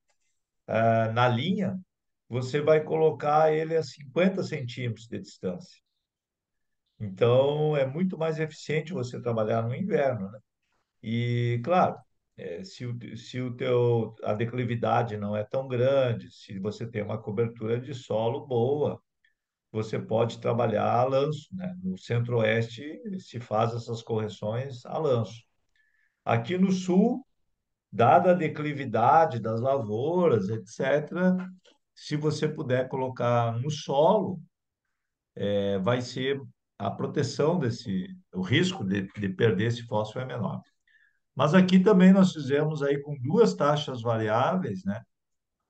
na linha, você vai colocar ele a 50 centímetros de distância. Então, é muito mais eficiente você trabalhar no inverno, né? E, claro, se a declividade não é tão grande, se você tem uma cobertura de solo boa, você pode trabalhar a lanço, né? No centro-oeste se faz essas correções a lanço. Aqui no sul, dada a declividade das lavouras, etc., se você puder colocar no solo, vai ser a proteção o risco de perder esse fósforo é menor. Mas aqui também nós fizemos aí com duas taxas variáveis, né?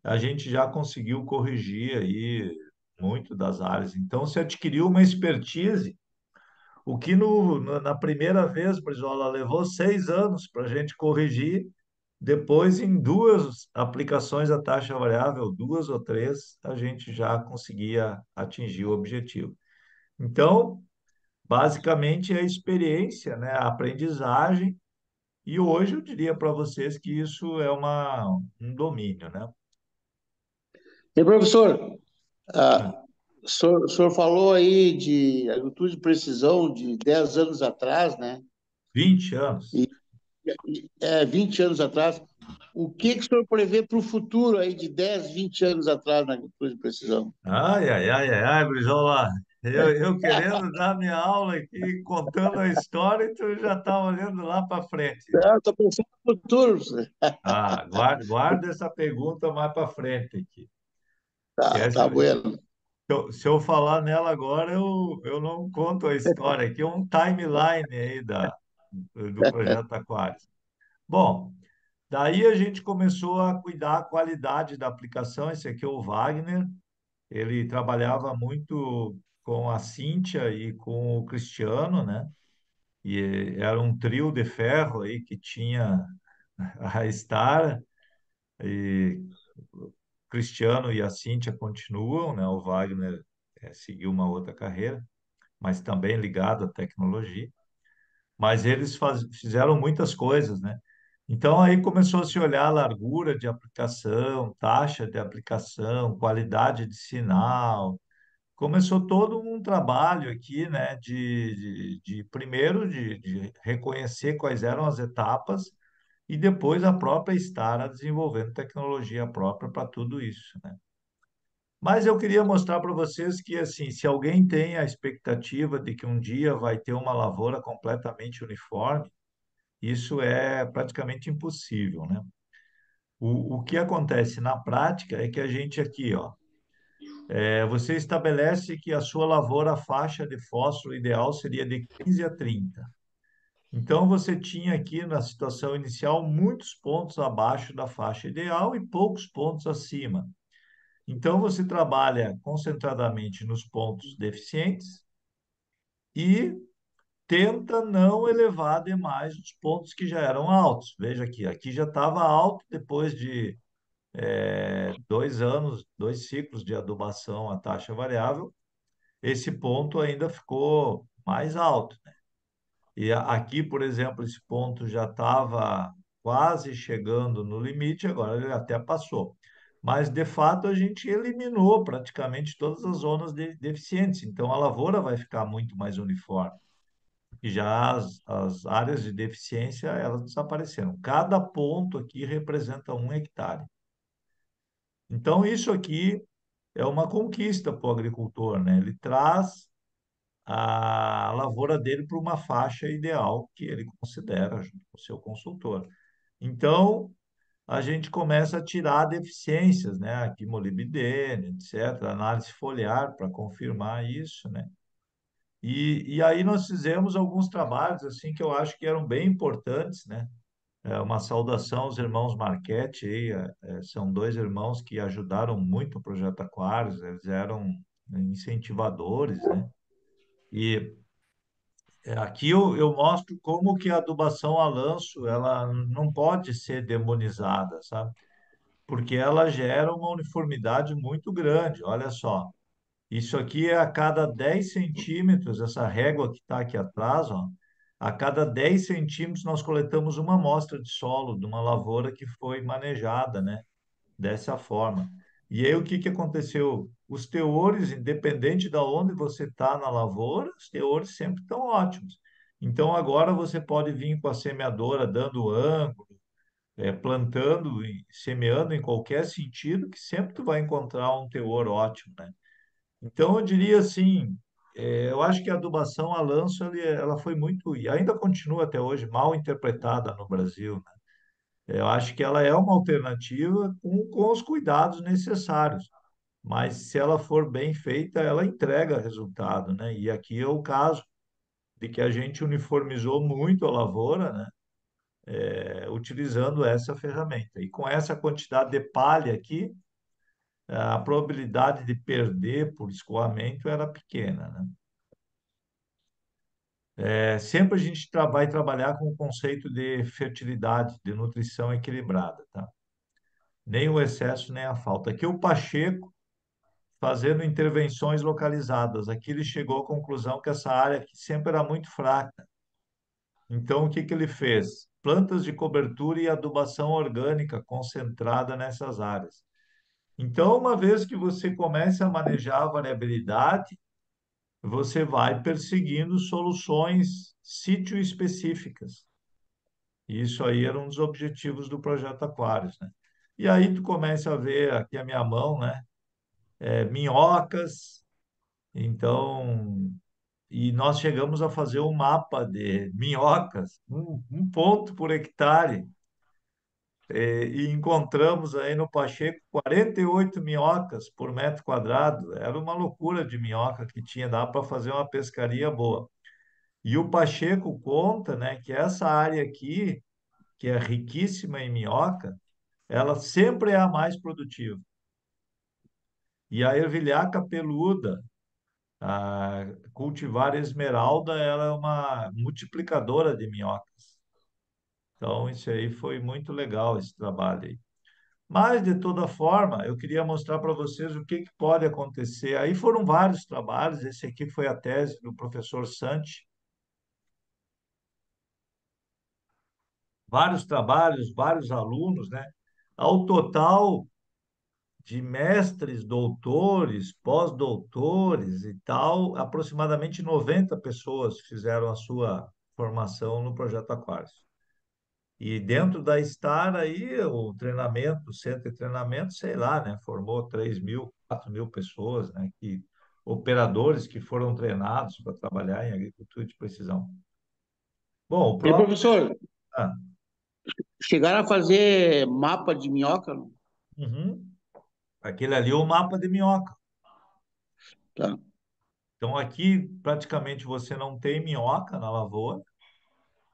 A gente já conseguiu corrigir aí muito das áreas. Então, se adquiriu uma expertise, o que na primeira vez, Brizola, levou 6 anos para a gente corrigir, depois, em duas aplicações da taxa variável, duas ou três, a gente já conseguia atingir o objetivo. Então, basicamente, é a experiência, né? A aprendizagem, e hoje eu diria para vocês que isso é um domínio, né? E professor, o senhor falou aí de agricultura de precisão de 10 anos atrás, né? 20 anos. E, 20 anos atrás. O que o senhor prevê para o futuro aí de 10, 20 anos atrás na agricultura de precisão? Ai, ai, ai, ai, ai, Brizola. Eu querendo dar minha aula aqui, contando a história, e tu já está olhando lá para frente. Estou pensando no futuro, professor. Ah, guarda essa pergunta mais para frente aqui. Que Tá, essa, tá bueno. se eu falar nela agora, eu não conto a história. Aqui é um timeline aí do projeto Aquários. Bom, daí a gente começou a cuidar da qualidade da aplicação. Esse aqui é o Wagner. Ele trabalhava muito com a Cíntia e com o Cristiano, né? E era um trio de ferro aí que tinha a Star, e o Cristiano e a Cíntia continuam, né? O Wagner seguiu uma outra carreira, mas também ligado à tecnologia. Mas eles fizeram muitas coisas, né? Então aí começou a se olhar a largura de aplicação, taxa de aplicação, qualidade de sinal. Começou todo um trabalho aqui, né, primeiro de reconhecer quais eram as etapas e depois a própria Stara desenvolvendo tecnologia própria para tudo isso, né? Mas eu queria mostrar para vocês que, assim, se alguém tem a expectativa de que um dia vai ter uma lavoura completamente uniforme, isso é praticamente impossível, né? O que acontece na prática é que a gente aqui, ó, você estabelece que a sua lavoura faixa de fósforo ideal seria de 15 a 30. Então, você tinha aqui na situação inicial muitos pontos abaixo da faixa ideal e poucos pontos acima. Então, você trabalha concentradamente nos pontos deficientes e tenta não elevar demais os pontos que já eram altos. Veja aqui já estava alto depois de 2 anos, 2 ciclos de adubação a taxa variável, esse ponto ainda ficou mais alto, né? E aqui, por exemplo, esse ponto já estava quase chegando no limite, agora ele até passou. Mas, de fato, a gente eliminou praticamente todas as zonas deficientes, então a lavoura vai ficar muito mais uniforme. E já as áreas de deficiência, elas desapareceram. Cada ponto aqui representa 1 hectare. Então, isso aqui é uma conquista para o agricultor, né? Ele traz a lavoura dele para uma faixa ideal que ele considera junto com o seu consultor. Então, a gente começa a tirar deficiências, né? Aqui molibdênio, etc., análise foliar para confirmar isso, né? E aí nós fizemos alguns trabalhos assim que eu acho que eram bem importantes, né? Uma saudação aos irmãos Marchetti, aí, são dois irmãos que ajudaram muito o Projeto Aquários, eles eram incentivadores, né? E aqui eu mostro como que a adubação a lanço, ela não pode ser demonizada, sabe? Porque ela gera uma uniformidade muito grande. Olha só, isso aqui é a cada 10 centímetros, essa régua que está aqui atrás, ó, a cada 10 centímetros nós coletamos uma amostra de solo de uma lavoura que foi manejada, né? Dessa forma. E aí o que que aconteceu? Os teores, independente de onde você está na lavoura, os teores sempre estão ótimos. Então agora você pode vir com a semeadora dando ângulo, plantando e semeando em qualquer sentido, que sempre tu vai encontrar um teor ótimo, né? Então eu diria assim, eu acho que a adubação a lanço ela foi muito, e ainda continua até hoje, mal interpretada no Brasil, né? Eu acho que ela é uma alternativa com os cuidados necessários, mas se ela for bem feita, ela entrega resultado, né? E aqui é o caso de que a gente uniformizou muito a lavoura, né? Utilizando essa ferramenta. E com essa quantidade de palha aqui, a probabilidade de perder por escoamento era pequena, né? Sempre a gente vai trabalhar com o conceito de fertilidade, de nutrição equilibrada, tá? Nem o excesso, nem a falta. Aqui o Pacheco fazendo intervenções localizadas. Aqui ele chegou à conclusão que essa área aqui sempre era muito fraca. Então, o que que ele fez? Plantas de cobertura e adubação orgânica concentrada nessas áreas. Então, uma vez que você começa a manejar a variabilidade, você vai perseguindo soluções sítio específicas. Isso aí era um dos objetivos do projeto Aquários, né? E aí tu começa a ver aqui a minha mão, né? Minhocas. Então, e nós chegamos a fazer um mapa de minhocas, um ponto por hectare, e encontramos aí no Pacheco 48 minhocas por metro quadrado. Era uma loucura de minhoca que tinha, dava para fazer uma pescaria boa. E o Pacheco conta, né, que essa área aqui, que é riquíssima em minhoca, ela sempre é a mais produtiva. E a ervilhaca peluda, a cultivar esmeralda, ela é uma multiplicadora de minhocas. Então, isso aí foi muito legal, esse trabalho aí. Mas, de toda forma, eu queria mostrar para vocês o que que pode acontecer. Aí foram vários trabalhos, esse aqui foi a tese do professor Santi. Vários trabalhos, vários alunos, né? Ao total de mestres, doutores, pós-doutores e tal, aproximadamente 90 pessoas fizeram a sua formação no Projeto Aquários. E dentro da Star aí, o treinamento, o centro de treinamento, sei lá, né, formou 3.000, 4.000 pessoas, né, operadores que foram treinados para trabalhar em agricultura de precisão. Bom, o E próprio... professor, Ah, chegaram a fazer mapa de minhoca? Não? uhum. Aquele ali é o mapa de minhoca. Tá. Então, aqui praticamente você não tem minhoca na lavoura,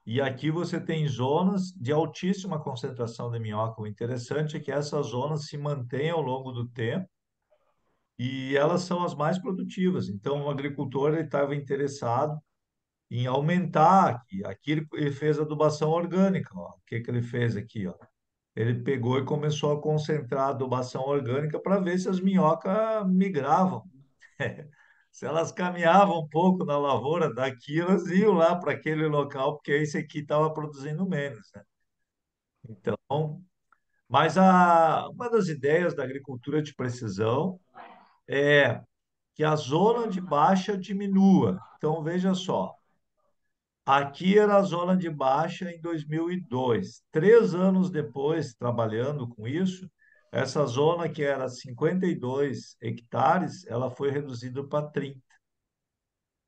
e aqui você tem zonas de altíssima concentração de minhoca. O interessante é que essas zonas se mantêm ao longo do tempo e elas são as mais produtivas. Então, o agricultor ele estava interessado em aumentar aqui. Aqui ele fez adubação orgânica. Ó. O que que ele fez aqui? Ó? Ele pegou e começou a concentrar a adubação orgânica para ver se as minhocas migravam. Se elas caminhavam um pouco na lavoura, daqui elas iam lá para aquele local, porque esse aqui estava produzindo menos, né? Então, mas uma das ideias da agricultura de precisão é que a zona de baixa diminua. Então, veja só, aqui era a zona de baixa em 2002. 3 anos depois, trabalhando com isso, essa zona que era 52 hectares, ela foi reduzida para 30.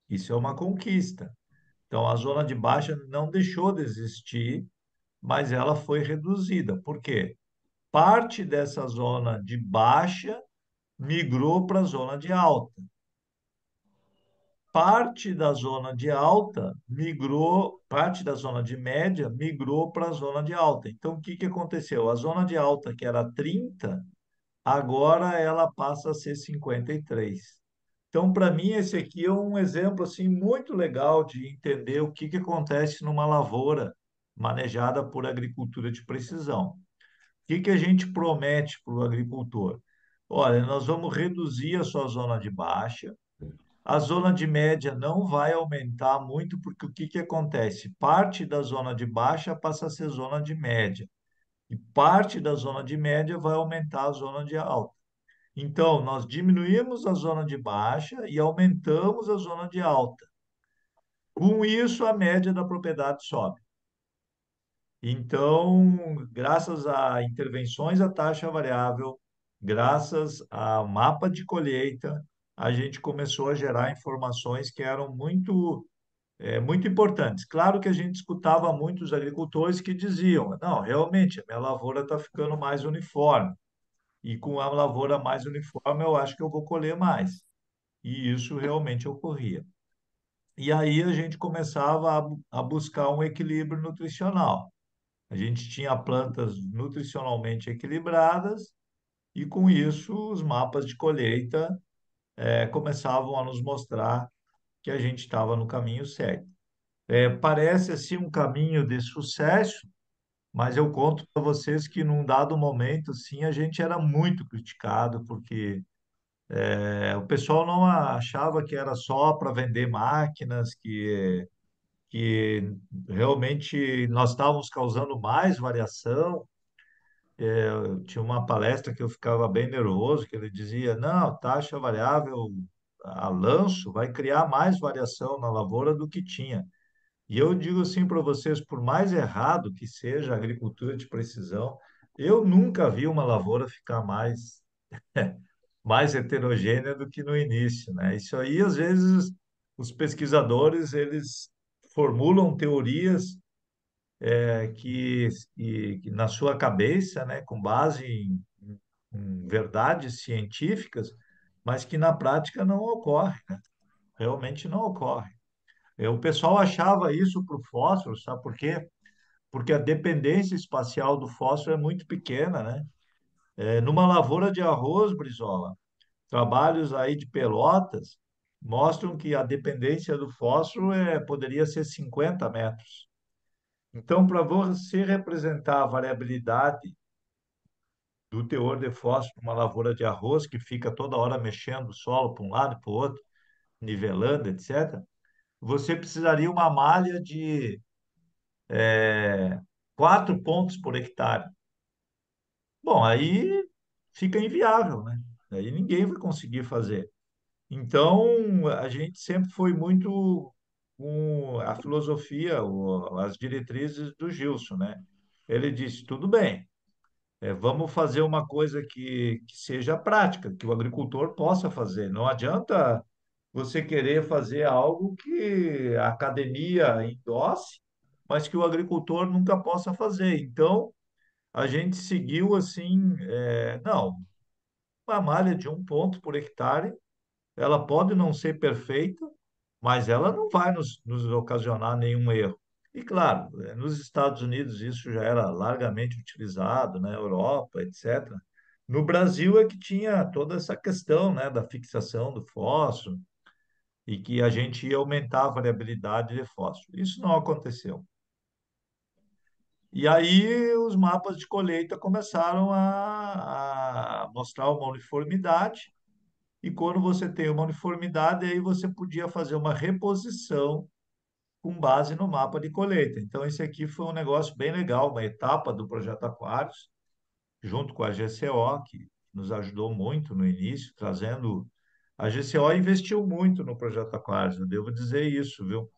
Isso é uma conquista. Então, a zona de baixa não deixou de existir, mas ela foi reduzida. Por quê? Parte dessa zona de baixa migrou para a zona de alta. Parte da zona de alta migrou, parte da zona de média migrou para a zona de alta. Então, o que que aconteceu? A zona de alta, que era 30, agora ela passa a ser 53. Então, para mim, esse aqui é um exemplo assim muito legal de entender o que que acontece numa lavoura manejada por agricultura de precisão. O que que a gente promete para o agricultor? Olha, nós vamos reduzir a sua zona de baixa, a zona de média não vai aumentar muito, porque o que que acontece? Parte da zona de baixa passa a ser zona de média, e parte da zona de média vai aumentar a zona de alta. Então, nós diminuímos a zona de baixa e aumentamos a zona de alta. Com isso, a média da propriedade sobe. Então, graças a intervenções à taxa variável, graças ao mapa de colheita, a gente começou a gerar informações que eram muito importantes. Claro que a gente escutava muitos agricultores que diziam: não, realmente, a minha lavoura está ficando mais uniforme. E com a lavoura mais uniforme, eu acho que eu vou colher mais. E isso realmente ocorria. E aí a gente começava a buscar um equilíbrio nutricional. A gente tinha plantas nutricionalmente equilibradas e, com isso, os mapas de colheita começavam a nos mostrar que a gente estava no caminho certo. Parece assim um caminho de sucesso, mas eu conto para vocês que num dado momento, sim, a gente era muito criticado, porque o pessoal não achava que era só para vender máquinas, que realmente nós estávamos causando mais variação. Tinha uma palestra que eu ficava bem nervoso, que ele dizia, não, taxa variável a lanço vai criar mais variação na lavoura do que tinha. E eu digo assim para vocês, por mais errado que seja a agricultura de precisão, eu nunca vi uma lavoura ficar mais heterogênea do que no início, né? Isso aí, às vezes, os pesquisadores, eles formulam teorias que na sua cabeça, né, com base em verdades científicas, mas que na prática não ocorre, né? Realmente não ocorre. O pessoal achava isso para o fósforo, sabe por quê? Porque a dependência espacial do fósforo é muito pequena, né? Numa lavoura de arroz, Brizola, trabalhos aí de Pelotas mostram que a dependência do fósforo poderia ser 50 metros. Então, para você representar a variabilidade do teor de fósforo numa lavoura de arroz, que fica toda hora mexendo o solo para um lado e para o outro, nivelando, etc., você precisaria uma malha de 4 pontos por hectare. Bom, aí fica inviável, né? Aí ninguém vai conseguir fazer. Então, a gente sempre foi muito com a filosofia, as diretrizes do Gilson, né? Ele disse: tudo bem, vamos fazer uma coisa que seja prática, que o agricultor possa fazer. Não adianta você querer fazer algo que a academia endosse, mas que o agricultor nunca possa fazer. Então, a gente seguiu assim, não, uma malha de 1 ponto por hectare, ela pode não ser perfeita, mas ela não vai nos ocasionar nenhum erro. E claro, nos Estados Unidos isso já era largamente utilizado, na Europa, etc. No Brasil é que tinha toda essa questão, né, da fixação do fósforo e que a gente ia aumentar a variabilidade de fósforo. Isso não aconteceu. E aí os mapas de colheita começaram a mostrar uma uniformidade, e quando você tem uma uniformidade, aí você podia fazer uma reposição com base no mapa de colheita. Então, esse aqui foi um negócio bem legal, uma etapa do projeto Aquários, junto com a GCO, que nos ajudou muito no início, trazendo. A GCO investiu muito no projeto Aquários, eu devo dizer isso, viu?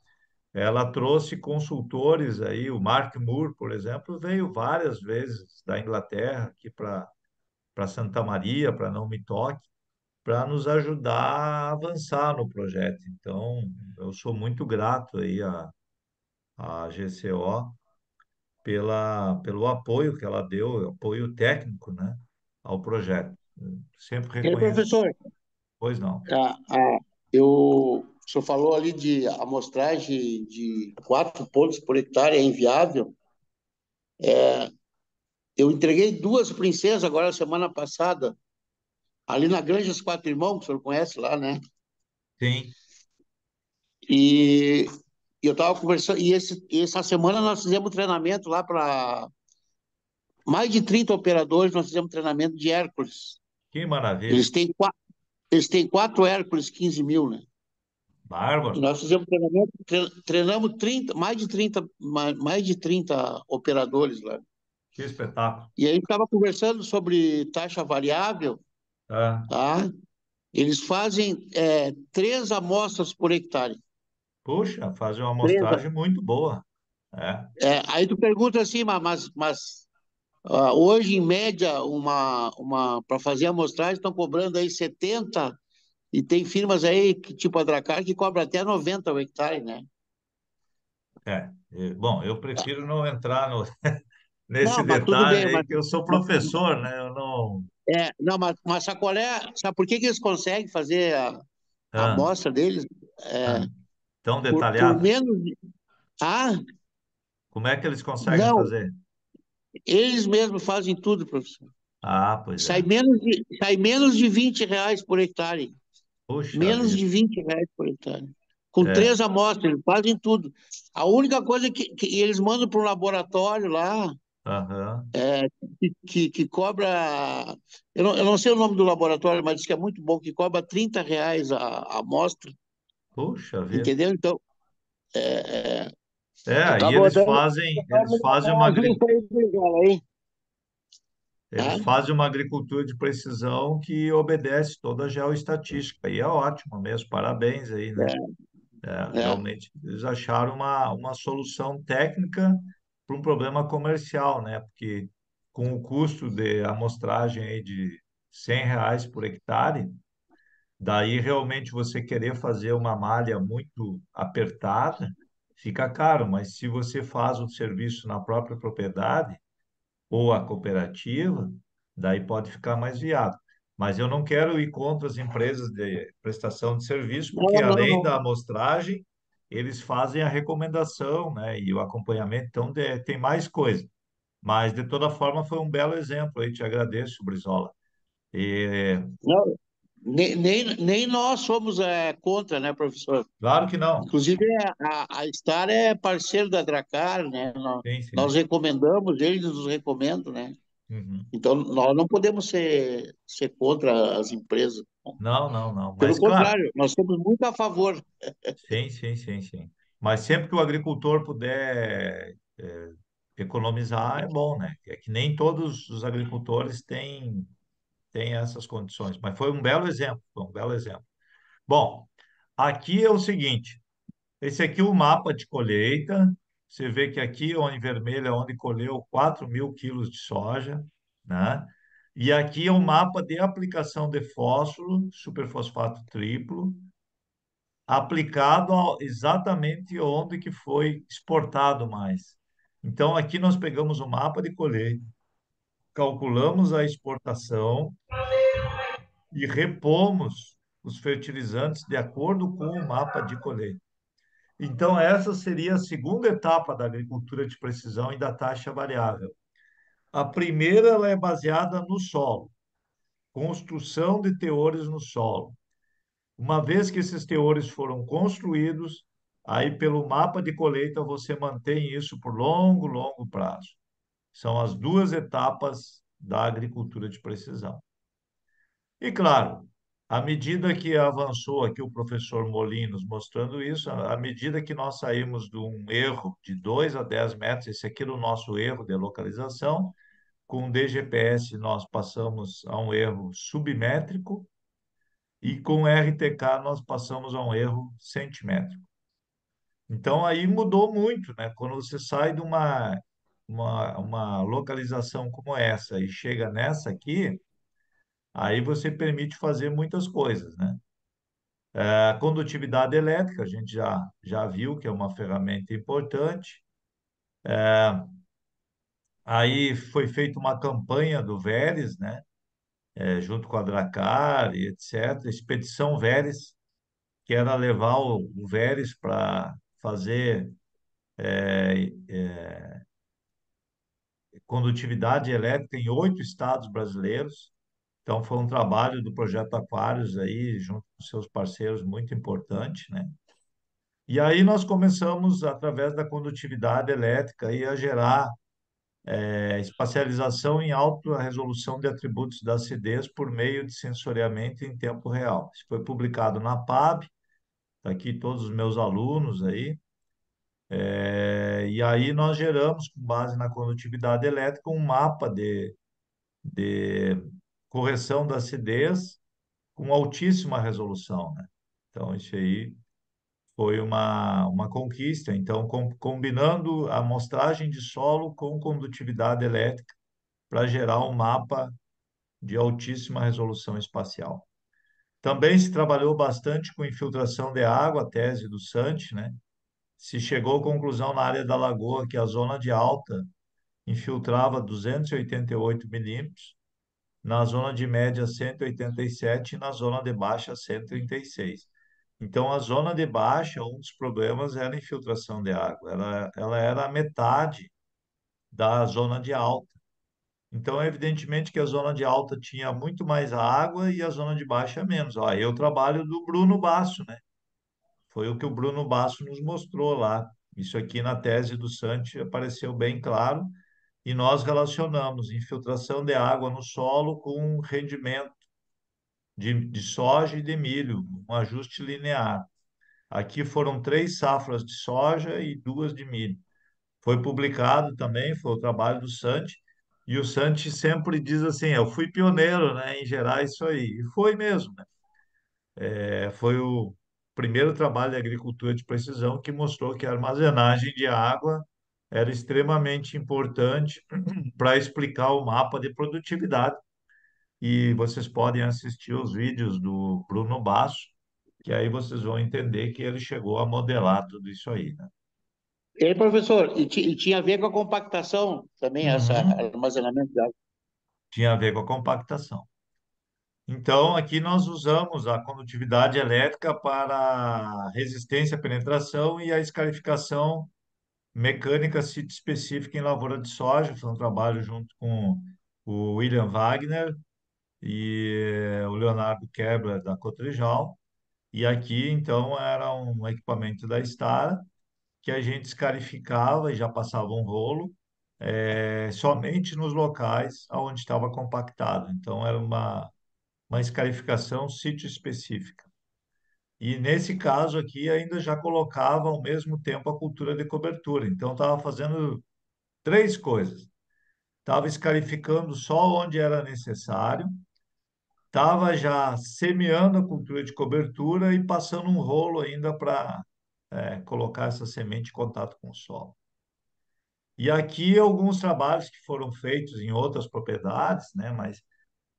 Ela trouxe consultores aí, o Mark Moore, por exemplo, veio várias vezes da Inglaterra aqui para Santa Maria, para Não Me Toque, para nos ajudar a avançar no projeto. Então, eu sou muito grato aí à GCO pelo apoio que ela deu, apoio técnico, né, ao projeto. Sempre E reconheço. professor, Pois não. o senhor falou ali de amostragem de 4 pontos por hectare é inviável. Eu entreguei 2 princesas agora semana passada, ali na Granja dos Quatro Irmãos, que o senhor conhece lá, né? Sim. E eu estava conversando, e essa semana nós fizemos treinamento lá para mais de 30 operadores, nós fizemos treinamento de Hércules. Que maravilha. Eles têm, eles têm 4 Hércules 15 mil, né? E Bárbaro. nós fizemos treinamento, treinamos 30, mais de 30 operadores lá. Que espetáculo. E aí estava conversando sobre taxa variável, Ah, tá? Eles fazem 3 amostras por hectare. puxa, faz uma Três. amostragem muito boa. É, Aí tu pergunta assim, hoje, em média, para fazer a amostragem, estão cobrando aí 70, e tem firmas aí, tipo a Dracar, que cobra até 90 o hectare, né? Bom, eu prefiro não entrar nesse Não, mas tudo detalhe bem, aí, que eu sou professor, né? Eu não. não, mas sabe por que que eles conseguem fazer a Ah, amostra deles? É, ah, tão por detalhada. menos. Ah, Como é que eles conseguem não, fazer? eles mesmos fazem tudo, professor. Ah, pois Sai é. menos de R$ 20 por hectare. Puxa Menos vida. de R$ 20 por hectare. Com É, 3 amostras, eles fazem tudo. A única coisa que eles mandam para um laboratório lá, aham. que cobra. Eu não sei o nome do laboratório, mas diz que é muito bom, que cobra R$ 30 a amostra, Puxa vida. entendeu? Então, é, É, eu aí estava dando eles fazem uma, as listas aí pra ela aí, eles tá? fazem uma agricultura de precisão que obedece toda a geoestatística. E é ótimo mesmo, parabéns aí, né? É. Realmente, eles acharam uma solução técnica para um problema comercial, né? Porque com o custo de amostragem aí de R$ 100 por hectare, daí realmente você querer fazer uma malha muito apertada, fica caro, mas se você faz o serviço na própria propriedade, ou a cooperativa, daí pode ficar mais viável. Mas eu não quero ir contra as empresas de prestação de serviço, porque Não, não, além da não. amostragem, eles fazem a recomendação, né, e o acompanhamento, então tem mais coisa. Mas, de toda forma, foi um belo exemplo aí, te agradeço, Brizola. E, Não, nem nós somos contra, né, professor? claro que não. Inclusive, a Star é parceiro da Dracar, né? Nós, Sim, sim. nós recomendamos, eles nos recomendam, né? Uhum. Então, nós não podemos ser contra as empresas. Não, não, não. Pelo Mas, claro, contrário, nós somos muito a favor. sim, sim, sim, sim. Mas sempre que o agricultor puder economizar, é bom, né? É que nem todos os agricultores têm essas condições. Mas foi um belo exemplo, foi um belo exemplo. Bom, aqui é o seguinte: esse aqui é o mapa de colheita. Você vê que aqui, ó, em vermelho, é onde colheu 4.000 quilos de soja, né? E aqui é o mapa de aplicação de fósforo, superfosfato triplo, aplicado exatamente onde que foi exportado mais. Então, aqui nós pegamos o mapa de colheita, calculamos a exportação e repomos os fertilizantes de acordo com o mapa de colheita. Então, essa seria a segunda etapa da agricultura de precisão e da taxa variável. A primeira ela é baseada no solo, construção de teores no solo. Uma vez que esses teores foram construídos, aí pelo mapa de colheita você mantém isso por longo, longo prazo. São as duas etapas da agricultura de precisão. E claro, à medida que avançou aqui o professor Molinos mostrando isso, à medida que nós saímos de um erro de 2 a 10 metros, esse aqui era o nosso erro de localização, com o DGPS nós passamos a um erro submétrico, e com o RTK nós passamos a um erro centimétrico. Então aí mudou muito, né? Quando você sai de uma localização como essa e chega nessa aqui, aí você permite fazer muitas coisas, né? A condutividade elétrica, a gente já viu que é uma ferramenta importante. Aí foi feita uma campanha do Veres, né? Junto com a Dracar e etc. Expedição Veres, que era levar o Veres para fazer condutividade elétrica em 8 estados brasileiros. Então, foi um trabalho do Projeto Aquários aí, junto com seus parceiros, muito importante, né? E aí nós começamos, através da condutividade elétrica, aí, a gerar espacialização em alta resolução de atributos da acidez por meio de sensoriamento em tempo real. Isso foi publicado na PAB, está aqui todos os meus alunos aí. E aí nós geramos, com base na condutividade elétrica, um mapa de correção da acidez com altíssima resolução, né? Então, isso aí foi uma conquista. Então, combinando a amostragem de solo com condutividade elétrica para gerar um mapa de altíssima resolução espacial. Também se trabalhou bastante com infiltração de água, a tese do Santi, né? Se chegou à conclusão na área da Lagoa que a zona de alta infiltrava 288 milímetros, na zona de média 187 e na zona de baixa 136. Então, a zona de baixa, um dos problemas era a infiltração de água. Ela era a metade da zona de alta. Então, evidentemente que a zona de alta tinha muito mais água e a zona de baixa menos. Ó, aí o trabalho do Bruno Basso, né? Foi o que o Bruno Basso nos mostrou lá. Isso aqui na tese do Santi apareceu bem claro e nós relacionamos infiltração de água no solo com rendimento de soja e de milho, um ajuste linear. Aqui foram 3 safras de soja e 2 de milho. Foi publicado também, foi o trabalho do Santi, e o Santi sempre diz assim, eu fui pioneiro, né, em gerar isso aí. E foi mesmo, né? Foi o primeiro trabalho de agricultura de precisão que mostrou que a armazenagem de água era extremamente importante para explicar o mapa de produtividade. E vocês podem assistir os vídeos do Bruno Basso, que aí vocês vão entender que ele chegou a modelar tudo isso aí, né? E aí, professor, e tinha a ver com a compactação também, essa Uhum. armazenamento de água. Tinha a ver com a compactação. Então, aqui nós usamos a condutividade elétrica para resistência à penetração e a escarificação mecânica sítio específica em lavoura de soja. Foi um trabalho junto com o William Wagner e o Leonardo Kebler da Cotrijal. E aqui, então, era um equipamento da Stara que a gente escarificava e já passava um rolo somente nos locais onde estava compactado. Então, era uma escarificação sítio específica. E nesse caso aqui, ainda já colocava ao mesmo tempo a cultura de cobertura. Então, estava fazendo 3 coisas. Estava escarificando só onde era necessário, estava já semeando a cultura de cobertura e passando um rolo ainda para colocar essa semente em contato com o solo. E aqui alguns trabalhos que foram feitos em outras propriedades, né? Mas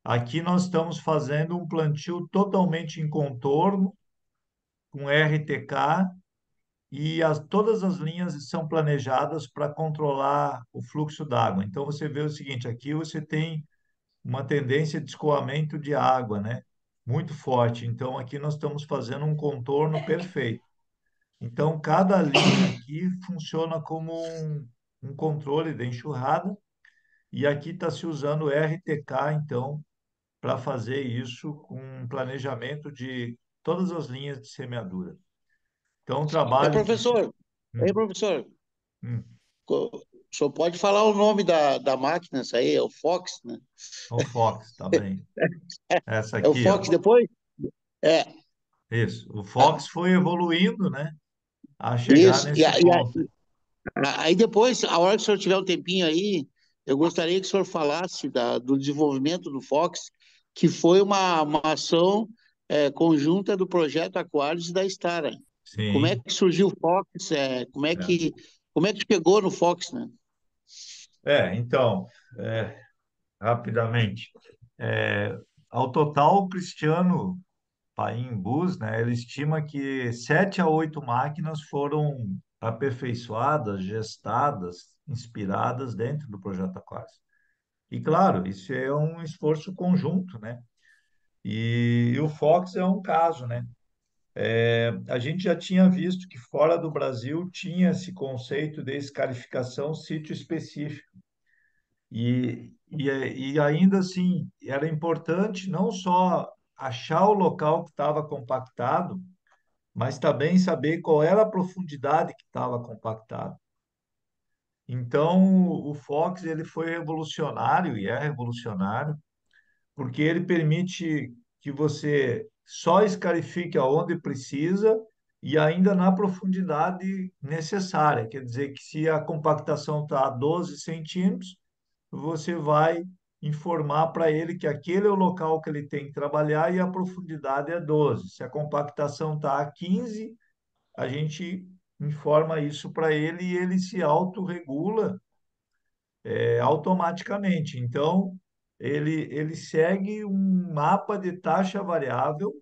aqui nós estamos fazendo um plantio totalmente em contorno, com RTK, e todas as linhas são planejadas para controlar o fluxo d'água. Então você vê o seguinte, aqui você tem uma tendência de escoamento de água, né? Muito forte. Então aqui nós estamos fazendo um contorno perfeito. Então cada linha aqui funciona como um controle de enxurrada. E aqui está se usando o RTK, então, para fazer isso com um planejamento de todas as linhas de semeadura. Então, um É, trabalho que... professor, aí, Hum, professor, hum, o senhor pode falar o nome da máquina, essa aí, é o Fox, né? o Fox, tá bem. Essa É o aqui, Fox ó. depois? É, Isso. O ah, Fox foi evoluindo, né? A chegar isso. nesse ponto. Aí depois, a hora que o senhor tiver um tempinho aí, eu gostaria que o senhor falasse do desenvolvimento do Fox, que foi uma ação conjunta do Projeto Aquários e da Stara. Como é Sim. que surgiu o Fox? É. Como é que chegou no Fox, né? Então, rapidamente. É, ao total, o Cristiano Paim Bus, né, ele estima que 7 a 8 máquinas foram aperfeiçoadas, gestadas inspiradas dentro do projeto Aquários. E, claro, isso é um esforço conjunto, né? E o Fox é um caso, né? A gente já tinha visto que fora do Brasil tinha esse conceito de escarificação sítio específico. E ainda assim, era importante não só achar o local que estava compactado, mas também saber qual era a profundidade que estava compactado. Então, o Fox ele foi revolucionário e é revolucionário porque ele permite que você só escarifique aonde precisa e ainda na profundidade necessária. Quer dizer que se a compactação está a 12 centímetros, você vai informar para ele que aquele é o local que ele tem que trabalhar e a profundidade é 12. Se a compactação está a 15, a gente informa isso para ele e ele se autorregula automaticamente. Então, ele segue um mapa de taxa variável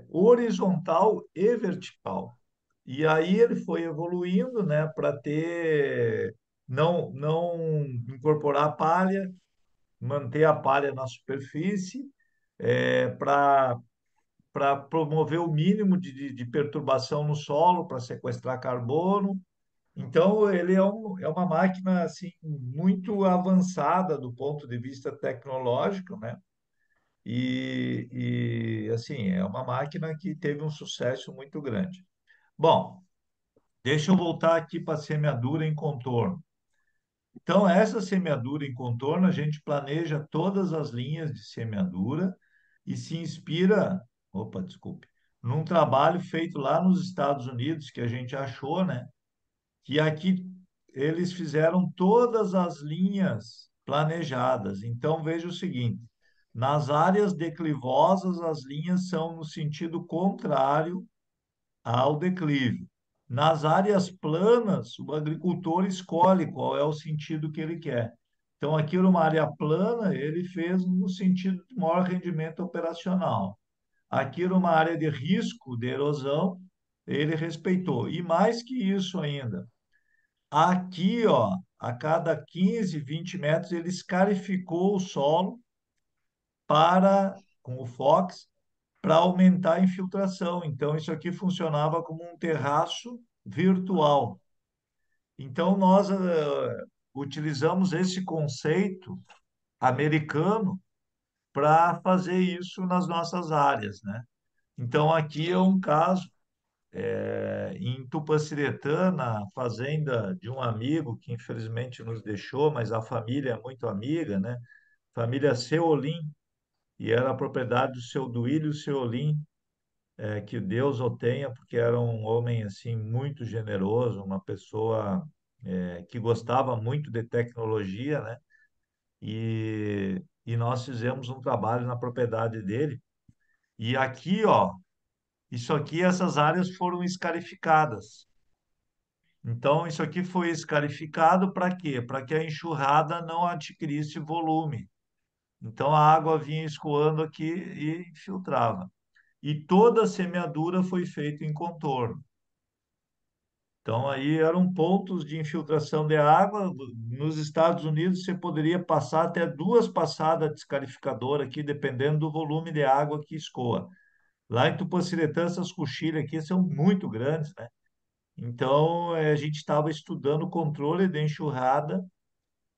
horizontal e vertical. E aí ele foi evoluindo, né, para ter não incorporar palha, manter a palha na superfície, para promover o mínimo de perturbação no solo, para sequestrar carbono. Então, ele é uma máquina assim, muito avançada do ponto de vista tecnológico, né? Assim, é uma máquina que teve um sucesso muito grande. Bom, deixa eu voltar aqui para a semeadura em contorno. Então, essa semeadura em contorno, a gente planeja todas as linhas de semeadura e se inspira, opa, desculpe, num trabalho feito lá nos Estados Unidos, que a gente achou, né? Que aqui eles fizeram todas as linhas planejadas. Então, veja o seguinte: nas áreas declivosas, as linhas são no sentido contrário ao declive. Nas áreas planas, o agricultor escolhe qual é o sentido que ele quer. Então, aqui numa área plana, ele fez no sentido de maior rendimento operacional. Aqui numa área de risco de erosão, ele respeitou. E mais que isso ainda, aqui, ó, a cada 15, 20 metros, ele escarificou o solo com o Fox, para aumentar a infiltração. Então, isso aqui funcionava como um terraço virtual. Então, nós utilizamos esse conceito americano para fazer isso nas nossas áreas, né? Então, aqui é um caso em Tupanciretã, na fazenda de um amigo que infelizmente nos deixou, mas a família é muito amiga, né? Família Seolim, e era a propriedade do seu Duílio Seolim, que Deus o tenha, porque era um homem assim muito generoso, uma pessoa que gostava muito de tecnologia, né? E nós fizemos um trabalho na propriedade dele. E aqui, ó, isso aqui, essas áreas foram escarificadas. Então, isso aqui foi escarificado para quê? Para que a enxurrada não adquirisse volume. Então, a água vinha escoando aqui e infiltrava. E toda a semeadura foi feita em contorno. Então, aí eram pontos de infiltração de água. Nos Estados Unidos, você poderia passar até 2 passadas de escarificador aqui, dependendo do volume de água que escoa. Lá em Tupanciretã, essas coxilhas aqui são muito grandes, né? Então, a gente estava estudando o controle de enxurrada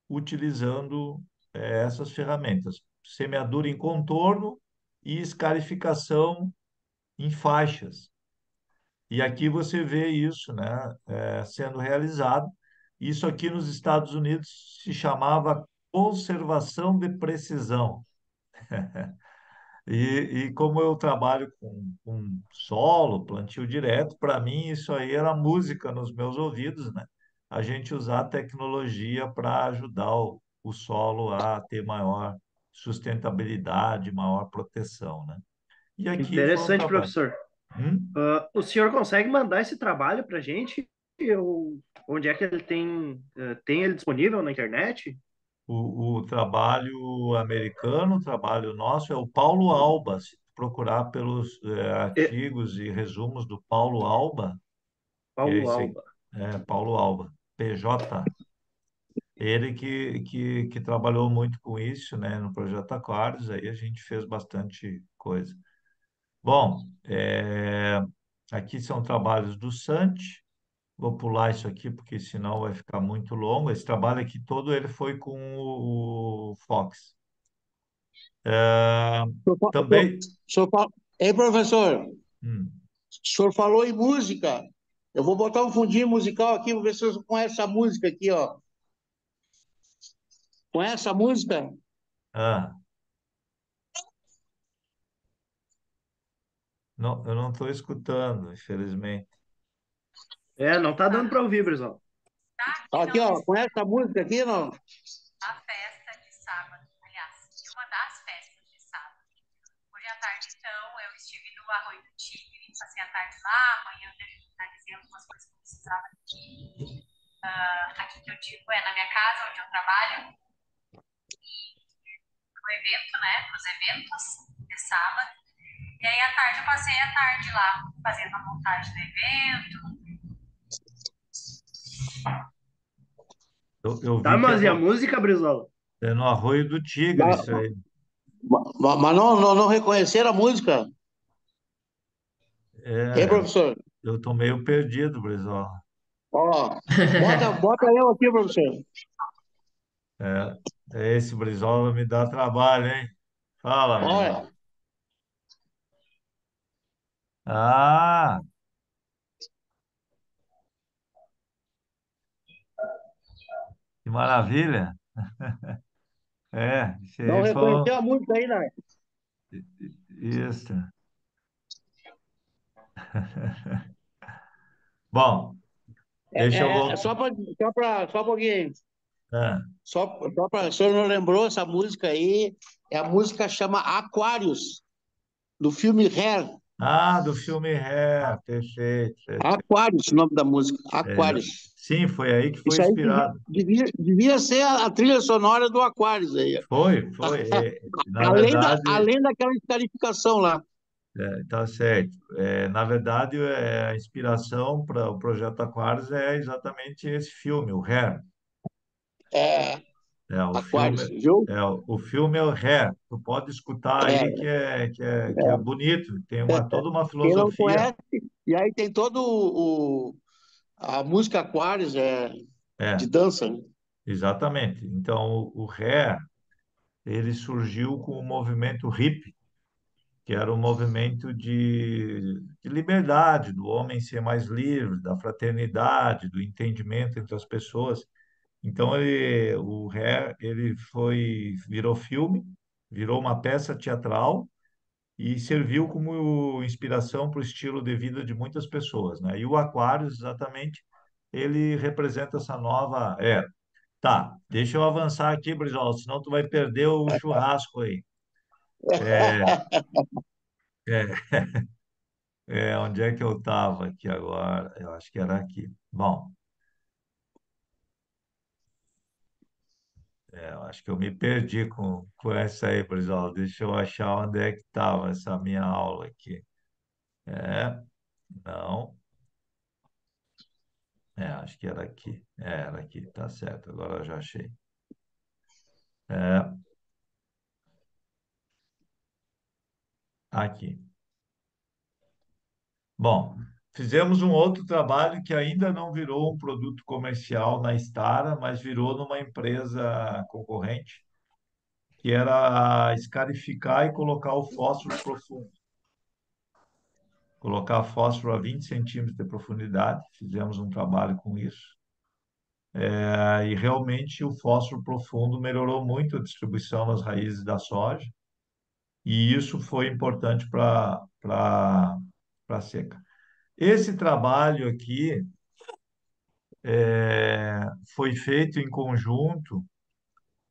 utilizando essas ferramentas. Semeadura em contorno e escarificação em faixas. E aqui você vê isso, né, sendo realizado. Isso aqui nos Estados Unidos se chamava conservação de precisão. E como eu trabalho com solo, plantio direto, para mim isso aí era música nos meus ouvidos, né? A gente usar a tecnologia para ajudar o solo a ter maior sustentabilidade, maior proteção, né? E aqui foi um Interessante, trabalho. professor. Hum? O senhor consegue mandar esse trabalho para a gente? Onde é que ele tem ele disponível na internet? O trabalho americano, o trabalho nosso é o Paulo Alba. Se procurar pelos É, artigos e resumos do Paulo Alba, que é Paulo esse, Alba. Paulo Alba, PJ. Ele que trabalhou muito com isso, né, no projeto Aquários, aí a gente fez bastante coisa. Bom, aqui são trabalhos do Santi. Vou pular isso aqui porque senão vai ficar muito longo. Esse trabalho aqui todo ele foi com o Fox. É, O senhor fa- o senhor- também, o senhor fa- Ei, professor, hum, o senhor falou em música. Eu vou botar um fundinho musical aqui, vou ver se você conhece essa música aqui, ó. Conhece a música? ah, não, eu não estou escutando, infelizmente. É, não tá dando para ouvir, Brizola. Aqui, ó, conhece a música aqui, não? A festa de sábado, aliás, de uma das festas de sábado. Hoje à tarde, então, eu estive no Arroio do Tigre, passei a tarde lá, amanhã eu finalizei algumas coisas que eu precisava aqui. Aqui que eu digo é na minha casa, onde eu trabalho, pro evento, né, pros eventos de sábado. E aí à tarde eu passei a tarde lá, fazendo a montagem do evento. Eu Tá, vi que mas e a música, Brizola? é no Arroio do Tigre, Mas, isso aí. mas não reconheceram a música? Hein, É, professor? eu estou meio perdido, Brizola. Ó, bota eu aqui, professor. É, esse Brizola me dá trabalho, hein? Fala, Brizola. Olha, Ah, que maravilha. Isso não aí foi reconheceu a música aí, né? isso. Bom, deixa eu É voltar. só um pouquinho. Ah, Só para o senhor não lembrou essa música aí? É a música chama Aquários, do filme Hair. do filme Ré, perfeito, perfeito. Aquários, o nome da música. É, Aquários. sim, foi aí que foi Isso aí inspirado. devia ser a trilha sonora do Aquários aí. Foi. Na verdade, Além daquela escarificação lá. tá certo. Na verdade, a inspiração para o Projeto Aquários é exatamente esse filme, o Hair. É, O Aquários, filme viu? o filme é o Hair. Tu pode escutar aí É, que é bonito. Tem toda uma quem não filosofia. conhece, e aí tem a música Aquários de É, dança, né? exatamente. Então, o Hair, ele surgiu com o movimento hippie, que era um movimento de liberdade, do homem ser mais livre, da fraternidade, do entendimento entre as pessoas. Então, o Hair, ele virou filme, virou uma peça teatral e serviu como inspiração para o estilo de vida de muitas pessoas, né? E o Aquários, exatamente, ele representa essa nova era. Tá, deixa eu avançar aqui, Brizola, senão tu vai perder o churrasco aí. É, onde é que eu estava aqui agora? Eu acho que era aqui. Bom, eu acho que eu me perdi com essa aí, Brizola. Deixa eu achar onde é que estava essa minha aula aqui. É, não, acho que era aqui. Era aqui, tá certo, agora eu já achei. É, aqui. Bom, fizemos um outro trabalho que ainda não virou um produto comercial na Stara, mas virou numa empresa concorrente, que era escarificar e colocar o fósforo profundo. Colocar fósforo a 20 centímetros de profundidade, fizemos um trabalho com isso. E realmente o fósforo profundo melhorou muito a distribuição das raízes da soja, e isso foi importante para a seca. Esse trabalho aqui foi feito em conjunto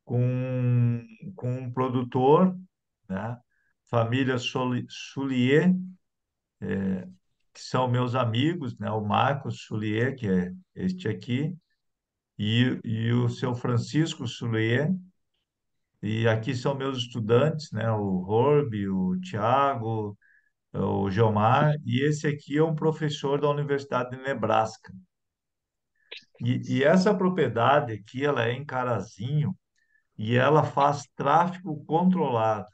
com, com um produtor, né? Família Soulier, que são meus amigos, né? O Marcos Soulier, que é este aqui, e o seu Francisco Soulier, e aqui são meus estudantes, né? O Horby, o Tiago, o Geomar, e esse aqui é um professor da Universidade de Nebraska. E essa propriedade aqui, ela é em Carazinho e ela faz tráfego controlado.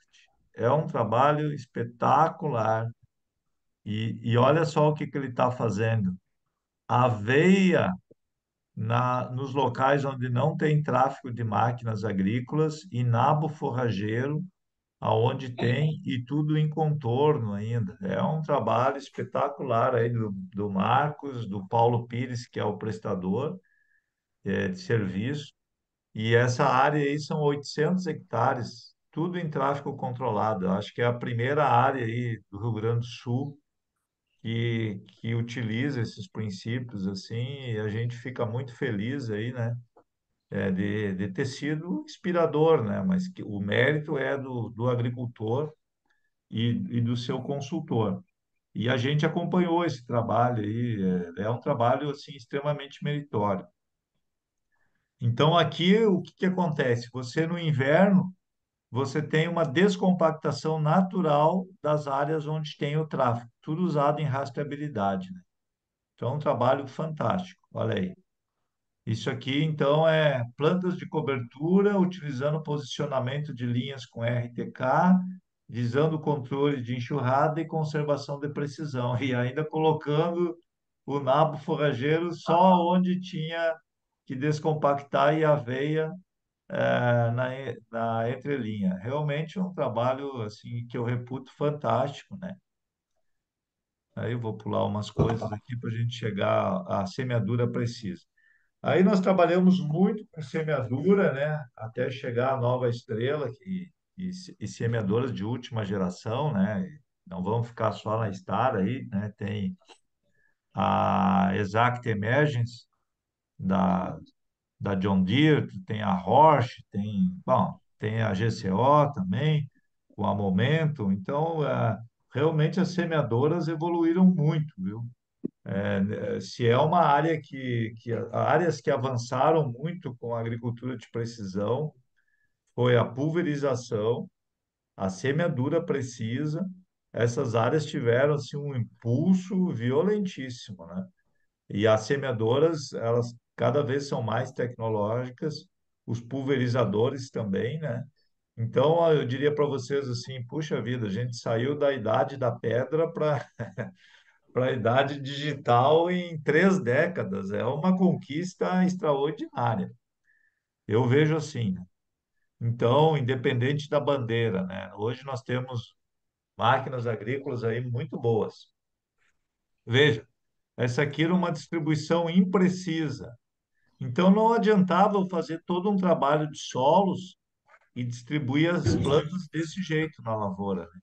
É um trabalho espetacular. E olha só o que que ele está fazendo. Aveia nos locais onde não tem tráfego de máquinas agrícolas e nabo forrageiro aonde tem e tudo em contorno ainda. É um trabalho espetacular aí do Marcos, do Paulo Pires, que é o prestador de serviço. E essa área aí são 800 hectares, tudo em tráfego controlado. Eu acho que é a primeira área aí do Rio Grande do Sul que utiliza esses princípios assim, e a gente fica muito feliz aí, né? De ter sido inspirador, né? Mas que o mérito é do agricultor e do seu consultor. E a gente acompanhou esse trabalho aí, é um trabalho assim extremamente meritório. Então aqui o que que acontece? Você no inverno você tem uma descompactação natural das áreas onde tem o tráfego, tudo usado em rastreabilidade, né? Então é um trabalho fantástico. Olha aí. Isso aqui, então, é plantas de cobertura utilizando posicionamento de linhas com RTK, visando o controle de enxurrada e conservação de precisão, e ainda colocando o nabo forrageiro só onde tinha que descompactar e aveia na entrelinha. Realmente é um trabalho assim que eu reputo fantástico, né? Aí eu vou pular umas coisas aqui para a gente chegar à semeadura precisa. Aí nós trabalhamos muito com semeadura, né, até chegar à nova estrela e semeadoras de última geração, né? E não vamos ficar só na Star aí, né? Tem a Exact Emergence da, da John Deere, tem a Roche, tem a GCO também, com a Momento. Então, realmente as semeadoras evoluíram muito, viu? Se é uma área que áreas que avançaram muito com a agricultura de precisão, foi a pulverização, a semeadura precisa. Essas áreas tiveram assim, um impulso violentíssimo, né? E as semeadoras, elas cada vez são mais tecnológicas, os pulverizadores também, né? Então, eu diria para vocês assim, puxa vida, a gente saiu da idade da pedra para a idade digital em 3 décadas. É uma conquista extraordinária. Eu vejo assim, né? Então, independente da bandeira, né? Hoje nós temos máquinas agrícolas aí muito boas. Veja, essa aqui era uma distribuição imprecisa. Então, não adiantava eu fazer todo um trabalho de solos e distribuir as plantas desse jeito na lavoura, né?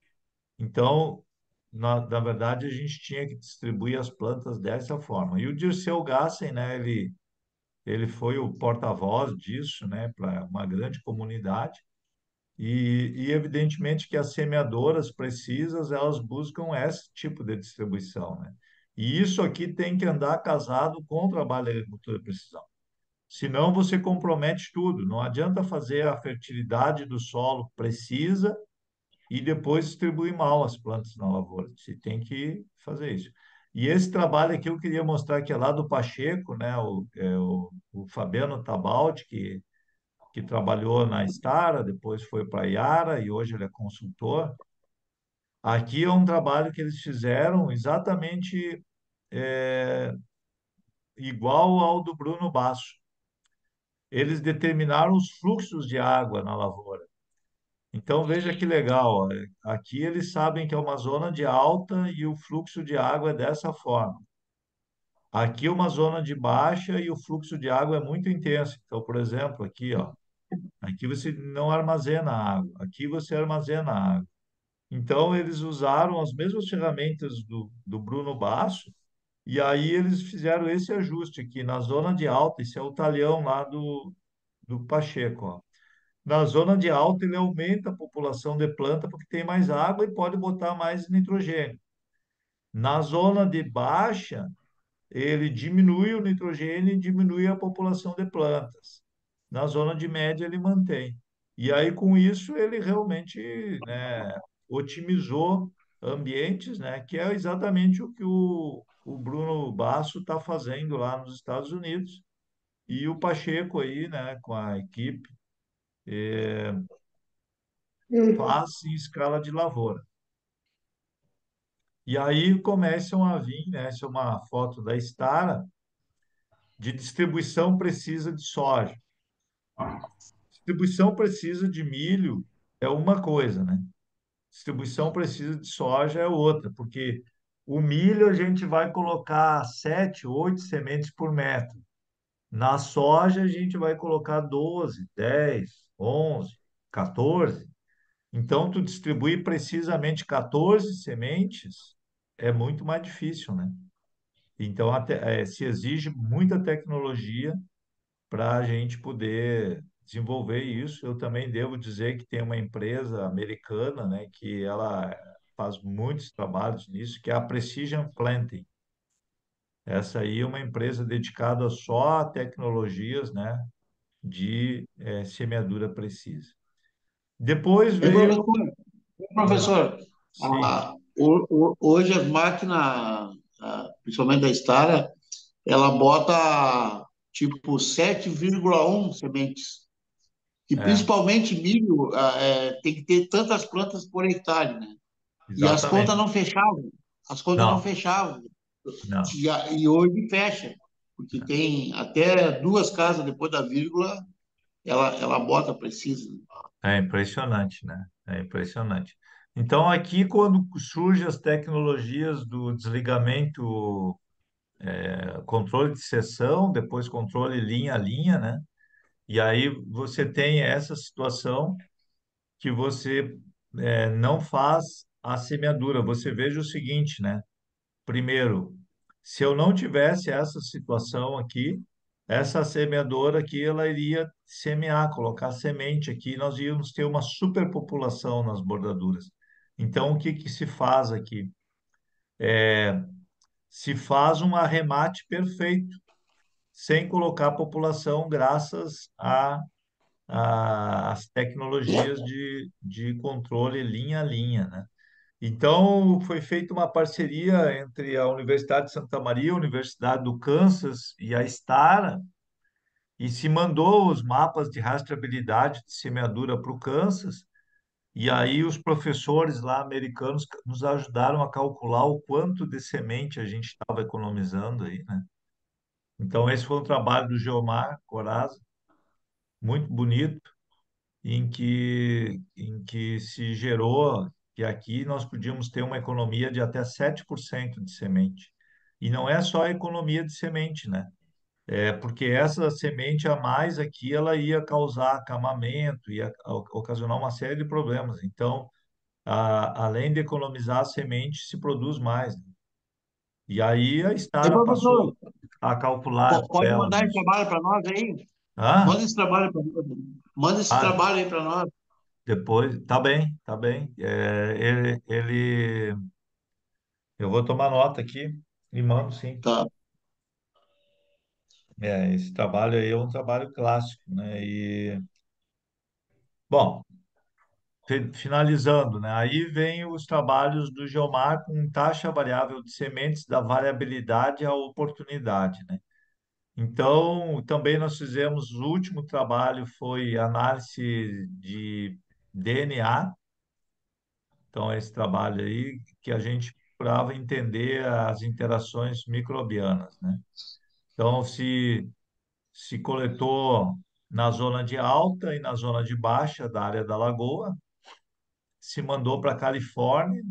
Então, na verdade, a gente tinha que distribuir as plantas dessa forma. E o Dirceu Gassen, né, ele foi o porta-voz disso, né, para uma grande comunidade. E evidentemente que as semeadoras precisas, elas buscam esse tipo de distribuição, né? E isso aqui tem que andar casado com o trabalho da agricultura de precisão. Senão você compromete tudo. Não adianta fazer a fertilidade do solo precisa e depois distribuir mal as plantas na lavoura. Você tem que fazer isso. E esse trabalho aqui eu queria mostrar que é lá do Pacheco, né? O Fabiano Tabaldi, que trabalhou na Stara, depois foi para a Iara e hoje ele é consultor. Aqui é um trabalho que eles fizeram exatamente é, igual ao do Bruno Basso. Eles determinaram os fluxos de água na lavoura. Então, veja que legal. Ó. Aqui eles sabem que é uma zona de alta e o fluxo de água é dessa forma. Aqui é uma zona de baixa e o fluxo de água é muito intenso. Então, por exemplo, aqui, ó, aqui você não armazena água, aqui você armazena água. Então, eles usaram as mesmas ferramentas do Bruno Basso e aí eles fizeram esse ajuste aqui na zona de alta. Esse é o talhão lá do Pacheco, ó. Na zona de alta, ele aumenta a população de planta porque tem mais água e pode botar mais nitrogênio. Na zona de baixa, ele diminui o nitrogênio e diminui a população de plantas. Na zona de média, ele mantém. E aí, com isso, ele realmente, né, otimizou ambientes, né, que é exatamente o que o Bruno Basso está fazendo lá nos Estados Unidos. E o Pacheco aí, né, com a equipe, faz em escala de lavoura. E aí começam a vir, né, essa é uma foto da Stara, de distribuição precisa de soja. Distribuição precisa de milho é uma coisa, né? Distribuição precisa de soja é outra, porque o milho a gente vai colocar 7, 8 sementes por metro. Na soja a gente vai colocar 12, 10, 11, 14. Então, tu distribuir precisamente 14 sementes é muito mais difícil, né? Então, se exige muita tecnologia para a gente poder desenvolver isso. Eu também devo dizer que tem uma empresa americana, né, que ela faz muitos trabalhos nisso, que é a Precision Planting. Essa aí é uma empresa dedicada só a tecnologias, né, de semeadura precisa. Depois E veio, ah, professor, sim, hoje as máquinas, principalmente da Stara, ela bota tipo 7,1 sementes. E é, principalmente milho, tem que ter tantas plantas por hectare, né? E as contas exatamente. não fechavam. As contas não Não, fechavam. não. E hoje fecha, porque tem até duas casas depois da vírgula, ela bota precisa. É impressionante, né? É impressionante. Então, aqui, quando surgem as tecnologias do desligamento, controle de seção, depois controle linha a linha, né? E aí você tem essa situação que você não faz a semeadura. Você veja o seguinte, né? Primeiro, se eu não tivesse essa situação aqui, essa semeadora aqui, ela iria semear, colocar semente aqui, e nós íamos ter uma superpopulação nas bordaduras. Então, o que que se faz aqui? Se faz um arremate perfeito, sem colocar população, graças às tecnologias de controle linha a linha, né? Então, foi feita uma parceria entre a Universidade de Santa Maria, a Universidade do Kansas e a Stara, e se mandou os mapas de rastreabilidade de semeadura para o Kansas, e aí os professores lá americanos nos ajudaram a calcular o quanto de semente a gente estava economizando aí, né? Então, esse foi um trabalho do Geomar Corazza, muito bonito, em que se gerou que aqui nós podíamos ter uma economia de até 7% de semente. E não é só a economia de semente, né? É porque essa semente a mais aqui, ela ia causar acamamento, ia ocasionar uma série de problemas. Então, além de economizar a semente, se produz mais, né? E aí a E, Stara professor, passou a calcular pode tel mandar esse nisso. trabalho para nós aí? Ah, Manda esse trabalho para nós. Manda esse ah, trabalho aí para nós. depois, tá bem, tá bem. Eu vou tomar nota aqui e mando sim. Tá. Esse trabalho aí é um trabalho clássico, né? Bom, finalizando, né? Aí vem os trabalhos do Geomar com taxa variável de sementes da variabilidade à oportunidade, né? Então, também nós fizemos, o último trabalho foi análise de DNA. Então, esse trabalho aí que a gente procurava entender as interações microbianas, né? Então, se coletou na zona de alta e na zona de baixa da área da lagoa, se mandou para a Califórnia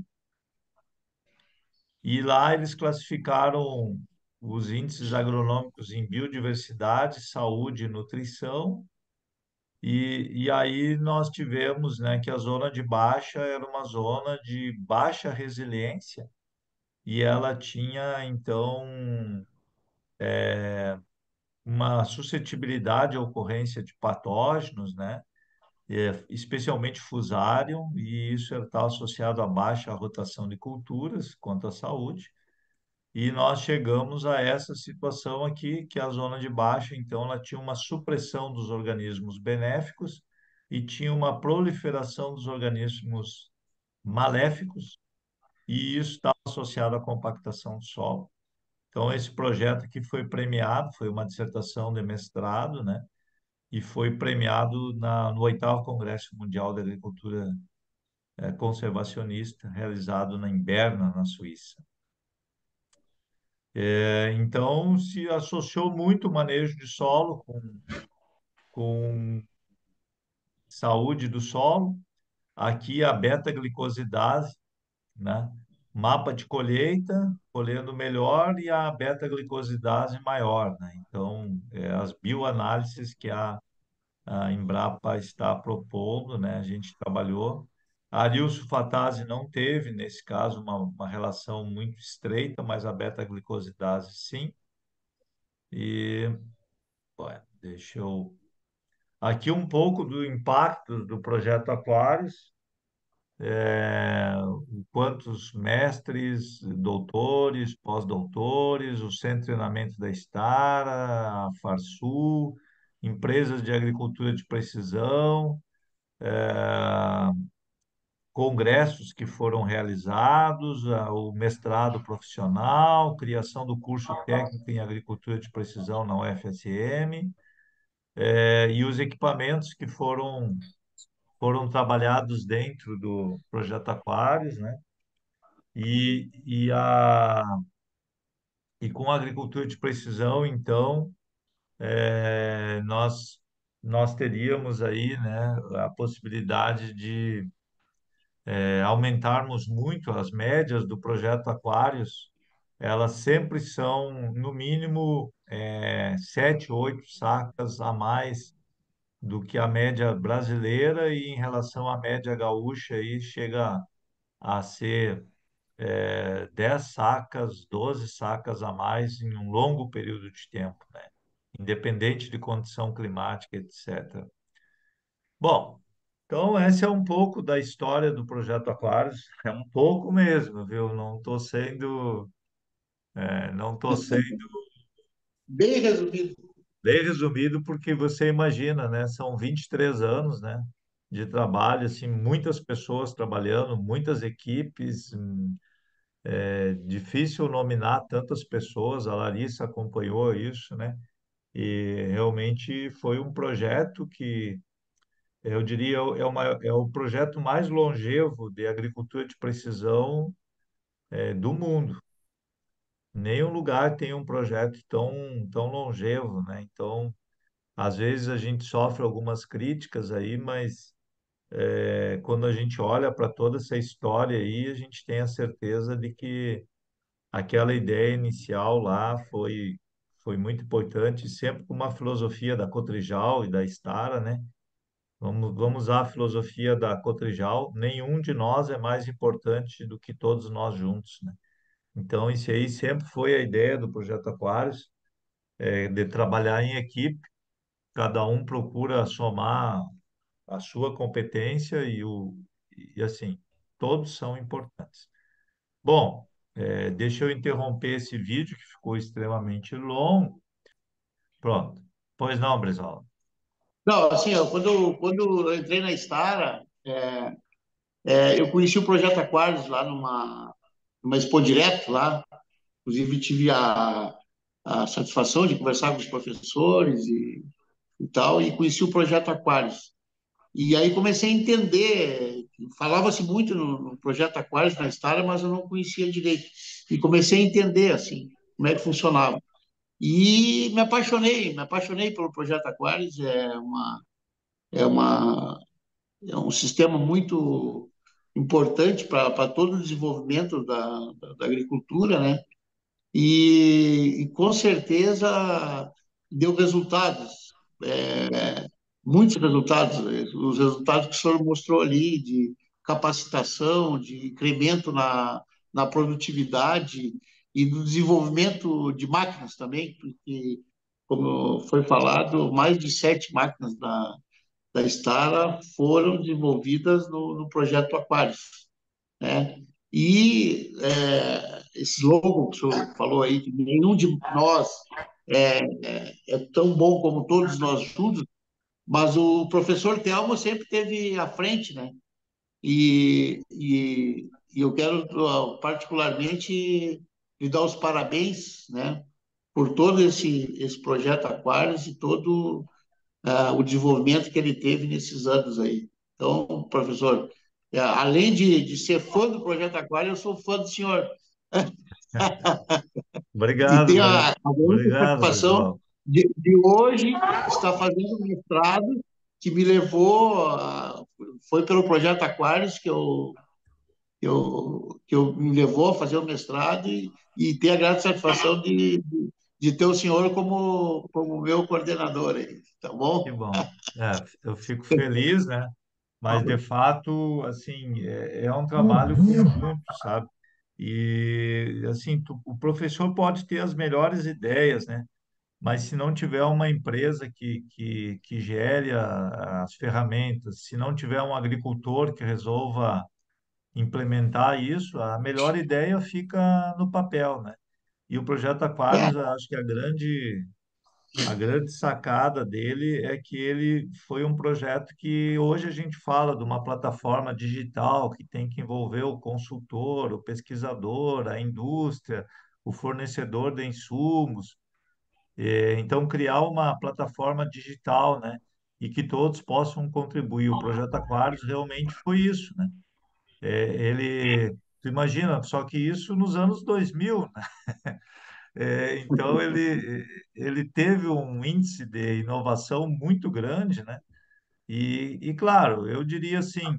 e lá eles classificaram os índices agronômicos em biodiversidade, saúde e nutrição. E aí nós tivemos, né, que a zona de baixa era uma zona de baixa resiliência e ela tinha, então, uma suscetibilidade à ocorrência de patógenos, né? Especialmente fusário, e isso está associado à baixa rotação de culturas quanto à saúde. E nós chegamos a essa situação aqui, que a zona de baixa, então, ela tinha uma supressão dos organismos benéficos e tinha uma proliferação dos organismos maléficos, e isso está associado à compactação do solo. Então, esse projeto aqui foi premiado, foi uma dissertação de mestrado, né? E foi premiado no 8º Congresso Mundial de Agricultura Conservacionista, realizado em Berna, na Suíça. Então, se associou muito o manejo de solo com saúde do solo. Aqui a beta-glicosidase, né? Mapa de colheita, colhendo melhor e a beta-glicosidase maior, né? Então, as bioanálises que a Embrapa está propondo, né? A gente trabalhou. A aril-sulfatase não teve, nesse caso, uma relação muito estreita, mas a beta-glicosidase sim. E, deixa eu... Aqui um pouco do impacto do projeto Aquários, quantos mestres, doutores, pós-doutores, o Centro de Treinamento da Estara, a Farsul, empresas de agricultura de precisão, congressos que foram realizados, o mestrado profissional, criação do curso técnico em agricultura de precisão na UFSM, e os equipamentos que foram trabalhados dentro do projeto Aquários, né? E, e, a, e com a agricultura de precisão, então, nós teríamos aí, né, a possibilidade de aumentarmos muito as médias do projeto Aquários. Elas sempre são, no mínimo, 7, 8 sacas a mais do que a média brasileira e em relação à média gaúcha aí chega a ser 10 sacas, 12 sacas a mais em um longo período de tempo, né? Independente de condição climática, etc. Bom, então esse é um pouco da história do Projeto Aquários, é um pouco mesmo, viu? Não estou sendo Bem resumido. bem resumido, porque você imagina, né? São 23 anos, né? De trabalho, assim, muitas pessoas trabalhando, muitas equipes. É difícil nominar tantas pessoas, a Larissa acompanhou isso, né? E realmente foi um projeto que, eu diria, é o projeto mais longevo de agricultura de precisão, do mundo. Nenhum lugar tem um projeto tão longevo, né? Então, às vezes a gente sofre algumas críticas aí, mas quando a gente olha para toda essa história aí, a gente tem a certeza de que aquela ideia inicial lá foi muito importante, sempre com uma filosofia da Cotrijal e da Stara, né? Vamos usar a filosofia da Cotrijal, nenhum de nós é mais importante do que todos nós juntos, né? Então, isso aí sempre foi a ideia do Projeto Aquários, de trabalhar em equipe, cada um procura somar a sua competência e assim, todos são importantes. Bom, deixa eu interromper esse vídeo que ficou extremamente longo. Pronto. Pois não, Brizola. Não, assim, ó, quando eu entrei na Stara, eu conheci o Projeto Aquários lá numa Expo Direto lá. Inclusive, tive a satisfação de conversar com os professores e tal, e conheci o Projeto Aquários. E aí comecei a entender, falava-se muito no Projeto Aquários na Stara, mas eu não conhecia direito. E comecei a entender, assim, como é que funcionava. E me apaixonei pelo Projeto Aquários. É uma, é um sistema muito importante para todo o desenvolvimento da agricultura, né? E com certeza deu resultados, muitos resultados, os resultados que o senhor mostrou ali de capacitação, de incremento na produtividade e no desenvolvimento de máquinas também, porque, como foi falado, mais de 7 máquinas da Stara foram desenvolvidas no projeto Aquários, né? E esse logo que o senhor falou aí, que nenhum de nós é tão bom como todos nós juntos, mas o professor Telmo sempre teve à frente, né? E eu quero particularmente lhe dar os parabéns, né, por todo esse projeto Aquários e todo o desenvolvimento que ele teve nesses anos aí. Então, professor, além de ser fã do projeto Aquário, eu sou fã do senhor. E Obrigado, tenho a grande obrigado, satisfação Grisol. de hoje estar fazendo um mestrado que me levou, foi pelo projeto Aquários que me levou a fazer o mestrado e ter a grande satisfação de ter o senhor como meu coordenador aí, tá Que bom? bom. Eu fico feliz, né? Mas, de fato, assim, é um trabalho conjunto, sabe? E, assim, o professor pode ter as melhores ideias, né? Mas se não tiver uma empresa que gere as ferramentas, se não tiver um agricultor que resolva implementar isso, a melhor ideia fica no papel, né? E o projeto É, Aquários, eu acho que a grande sacada dele é que ele foi um projeto que hoje a gente fala de uma plataforma digital que tem que envolver o consultor, o pesquisador, a indústria, o fornecedor de insumos. Então, criar uma plataforma digital, né? E que todos possam contribuir. O projeto Aquários realmente foi isso, né? Tu imagina, só que isso nos anos 2000, né? Então, ele teve um índice de inovação muito grande, né? Claro, eu diria assim,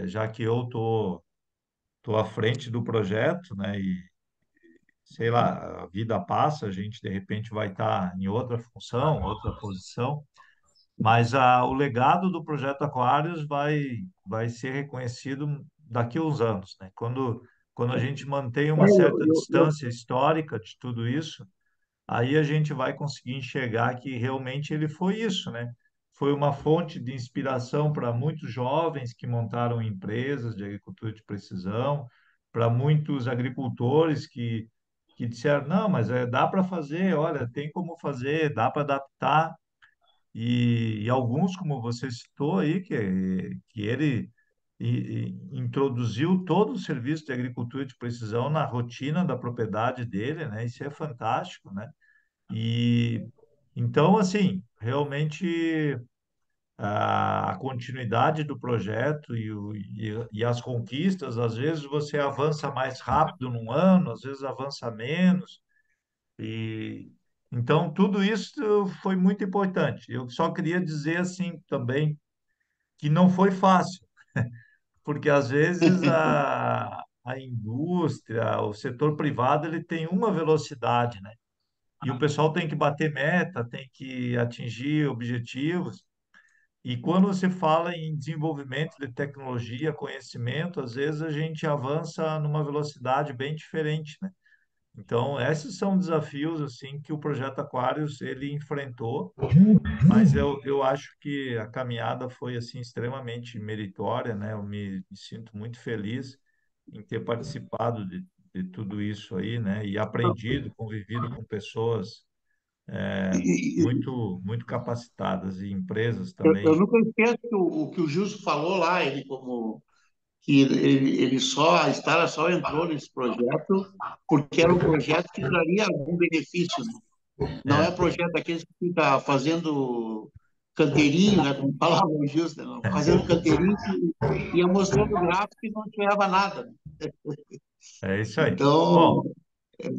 já que eu tô à frente do projeto, né? E, sei lá, a vida passa, a gente de repente vai estar em outra função, outra posição, mas o legado do projeto Aquários vai ser reconhecido daqui a uns anos, né? Quando a gente mantém uma certa distância histórica de tudo isso, aí a gente vai conseguir enxergar que realmente ele foi isso, né? Foi uma fonte de inspiração para muitos jovens que montaram empresas de agricultura de precisão, para muitos agricultores que disseram, não, mas dá para fazer, olha, tem como fazer, dá para adaptar. E alguns, como você citou aí, que ele introduziu todo o serviço de agricultura de precisão na rotina da propriedade dele, né? Isso é fantástico, né? E então, assim, realmente a continuidade do projeto e as conquistas, às vezes você avança mais rápido num ano, às vezes avança menos. E então tudo isso foi muito importante. Eu só queria dizer assim também que não foi fácil, porque às vezes a indústria, o setor privado, ele tem uma velocidade, né? E o pessoal tem que bater meta, tem que atingir objetivos. E quando você fala em desenvolvimento de tecnologia, conhecimento, às vezes a gente avança numa velocidade bem diferente, né? Então, esses são desafios assim que o projeto Aquários ele enfrentou, mas eu acho que a caminhada foi assim extremamente meritória, né? Eu me sinto muito feliz em ter participado de tudo isso aí, né? E aprendido, convivido com pessoas e muito capacitadas e empresas eu também. nunca esqueço o que o Gilson falou lá, ele como que ele só, a Stara só entrou nesse projeto porque era um projeto que traria algum benefício, né? Não é É, projeto daqueles que fica fazendo canteirinho, né? Como falava o Gilson, não, fazendo canteirinho e ia mostrando gráfico e não tirava nada, né? é isso aí. Então,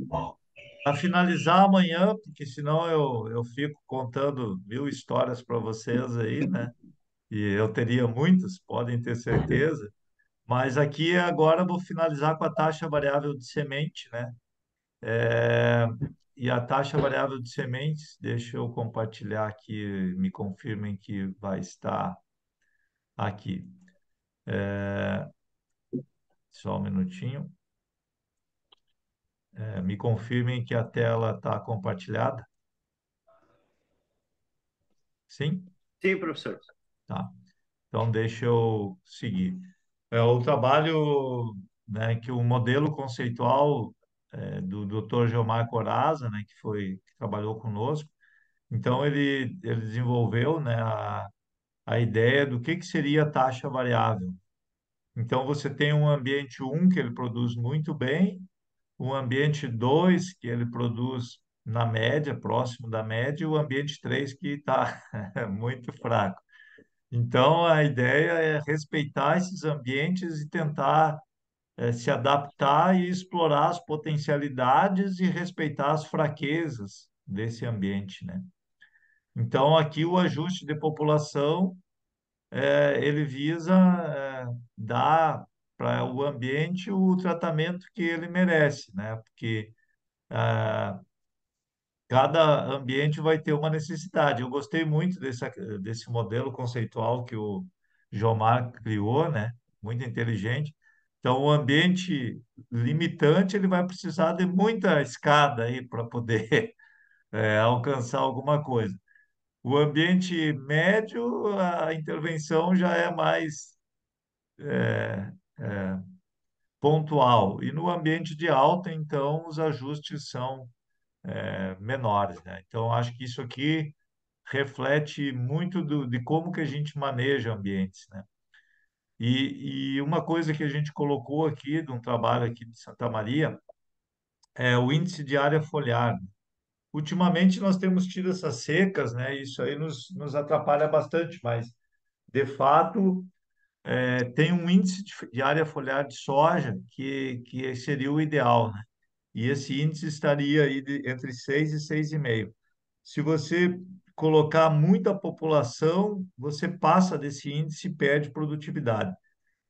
Bom, para finalizar amanhã, porque senão eu fico contando mil histórias para vocês aí, né? E eu teria muitas, podem ter certeza. Mas aqui agora eu vou finalizar com a taxa variável de semente, né? É, e a taxa variável de sementes, deixa eu compartilhar aqui, me confirmem que vai estar aqui. Só um minutinho. Me confirmem que a tela está compartilhada. Sim? Sim, professor. Tá. Então, deixa eu seguir. O trabalho, né, que o modelo conceitual do Dr. Geomar Coraza, né, que trabalhou conosco, então ele desenvolveu, né, a ideia do que seria a taxa variável. Então, você tem um ambiente 1 que ele produz muito bem, o ambiente 2 que ele produz na média, próximo da média, e o ambiente 3 que está muito fraco. Então, a ideia é respeitar esses ambientes e tentar se adaptar e explorar as potencialidades e respeitar as fraquezas desse ambiente, né? Então, aqui o ajuste de população, ele visa dar para o ambiente o tratamento que ele merece, né? Porque cada ambiente vai ter uma necessidade. Eu gostei muito desse modelo conceitual que o Jomar criou, né? Muito inteligente. Então, o ambiente limitante, ele vai precisar de muita escada aí para poder alcançar alguma coisa. O ambiente médio, a intervenção já é mais pontual. E no ambiente de alta, então, os ajustes são menores, né? Então, acho que isso aqui reflete muito de como que a gente maneja ambientes, né? E uma coisa que a gente colocou aqui, de um trabalho aqui de Santa Maria, é o índice de área foliar. Ultimamente nós temos tido essas secas, né? Isso aí nos atrapalha bastante, mas de fato tem um índice de área foliar de soja que seria o ideal, né? E esse índice estaria aí entre 6 e 6,5. Se você colocar muita população, você passa desse índice e perde produtividade.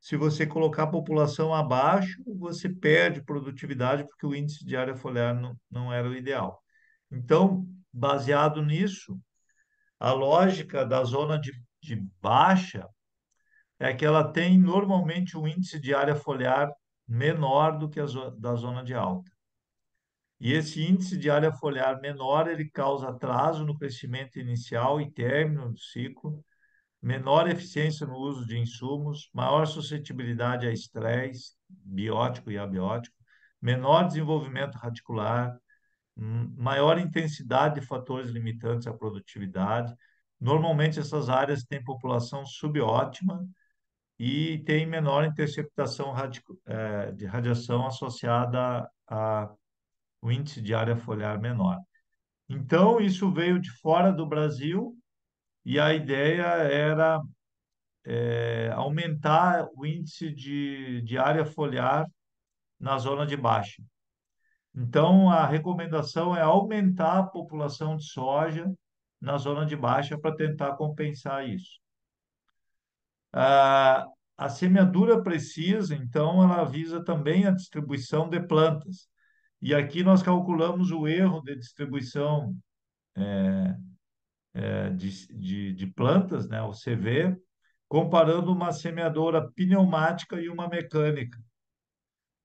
Se você colocar a população abaixo, você perde produtividade, porque o índice de área foliar não era o ideal. Então, baseado nisso, a lógica da zona de baixa é que ela tem normalmente um índice de área foliar menor do que da zona de alta. E esse índice de área foliar menor, ele causa atraso no crescimento inicial e término do ciclo, menor eficiência no uso de insumos, maior suscetibilidade a estresse biótico e abiótico, menor desenvolvimento radicular, maior intensidade de fatores limitantes à produtividade. Normalmente, essas áreas têm população subótima e têm menor interceptação de radiação associada ao índice de área foliar menor. Então, isso veio de fora do Brasil e a ideia era aumentar o índice de área foliar na zona de baixa. Então, a recomendação é aumentar a população de soja na zona de baixa para tentar compensar isso. A semeadura precisa, então, ela visa também a distribuição de plantas. E aqui nós calculamos o erro de distribuição de plantas, né, o CV, comparando uma semeadora pneumática e uma mecânica.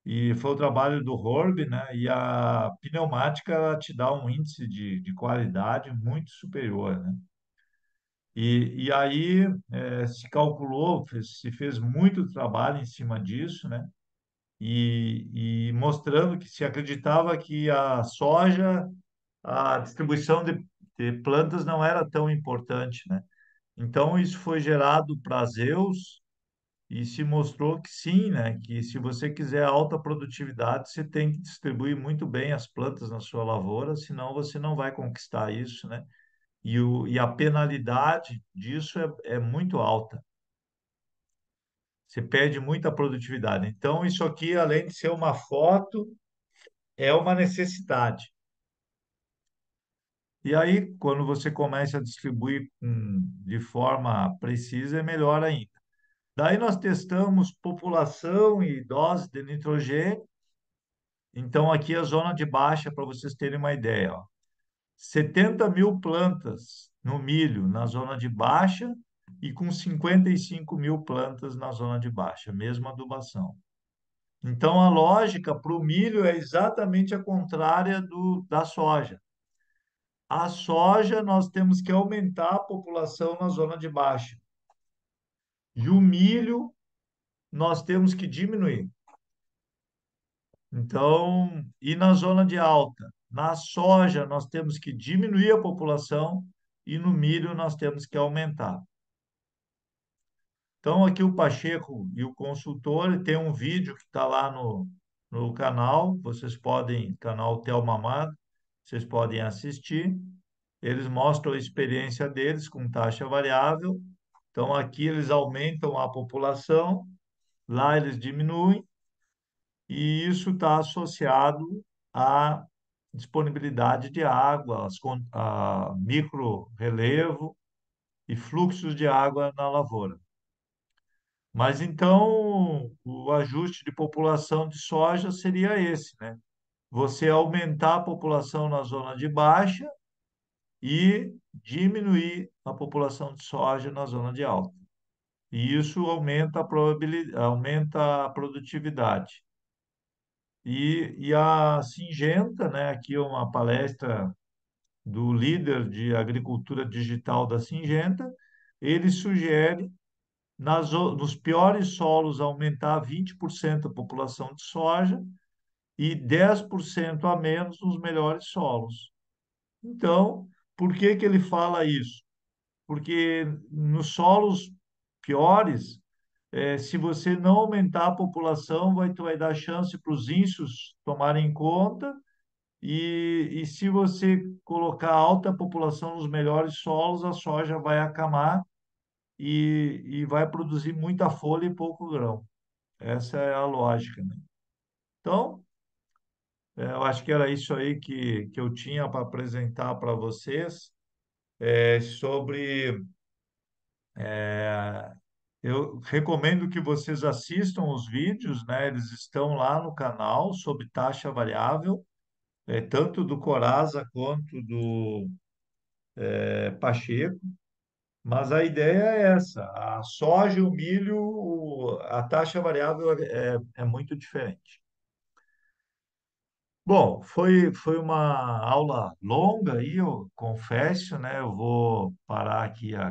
E foi o trabalho do Horb, né? E a pneumática ela te dá um índice de qualidade muito superior, né? E aí se calculou, se fez muito trabalho em cima disso, né? E mostrando que se acreditava que a soja, a distribuição de plantas não era tão importante, né? Então isso foi gerado para Zeus e se mostrou que sim, né? Que se você quiser alta produtividade, você tem que distribuir muito bem as plantas na sua lavoura, senão você não vai conquistar isso, né? E a penalidade disso é muito alta. Você perde muita produtividade. Então, isso aqui, além de ser uma foto, é uma necessidade. E aí, quando você começa a distribuir de forma precisa, é melhor ainda. Daí nós testamos população e dose de nitrogênio. Então, aqui a zona de baixa, para vocês terem uma ideia, ó. 70 mil plantas no milho na zona de baixa e com 55 mil plantas na zona de baixa, mesma adubação. Então, a lógica para o milho é exatamente a contrária da soja. A soja, nós temos que aumentar a população na zona de baixa. E o milho, nós temos que diminuir. Então, e na zona de alta? Na soja, nós temos que diminuir a população e no milho nós temos que aumentar. Então, aqui o Pacheco e o consultor tem um vídeo que está lá no canal, canal Thelma Amado, vocês podem assistir. Eles mostram a experiência deles com taxa variável. Então, aqui eles aumentam a população, lá eles diminuem, e isso está associado à disponibilidade de água, a micro relevo e fluxos de água na lavoura. Mas então o ajuste de população de soja seria esse, né? Você aumentar a população na zona de baixa e diminuir a população de soja na zona de alta. E isso aumenta a probabilidade, aumenta a produtividade. E a Syngenta, né, aqui é uma palestra do líder de agricultura digital da Syngenta, ele sugere nos piores solos aumentar 20% a população de soja e 10% a menos nos melhores solos. Então, por que que ele fala isso? Porque nos solos piores, se você não aumentar a população, vai dar chance para os índios tomarem conta, e se você colocar alta população nos melhores solos, a soja vai acamar e vai produzir muita folha e pouco grão. Essa é a lógica, né? Então, eu acho que era isso aí que eu tinha para apresentar para vocês, sobre. Eu recomendo que vocês assistam os vídeos, né? Eles estão lá no canal sobre taxa variável, tanto do Coraza quanto do Pacheco. Mas a ideia é essa: a soja e o milho, a taxa variável é muito diferente. Bom, foi uma aula longa aí, eu confesso, né? Eu vou parar aqui a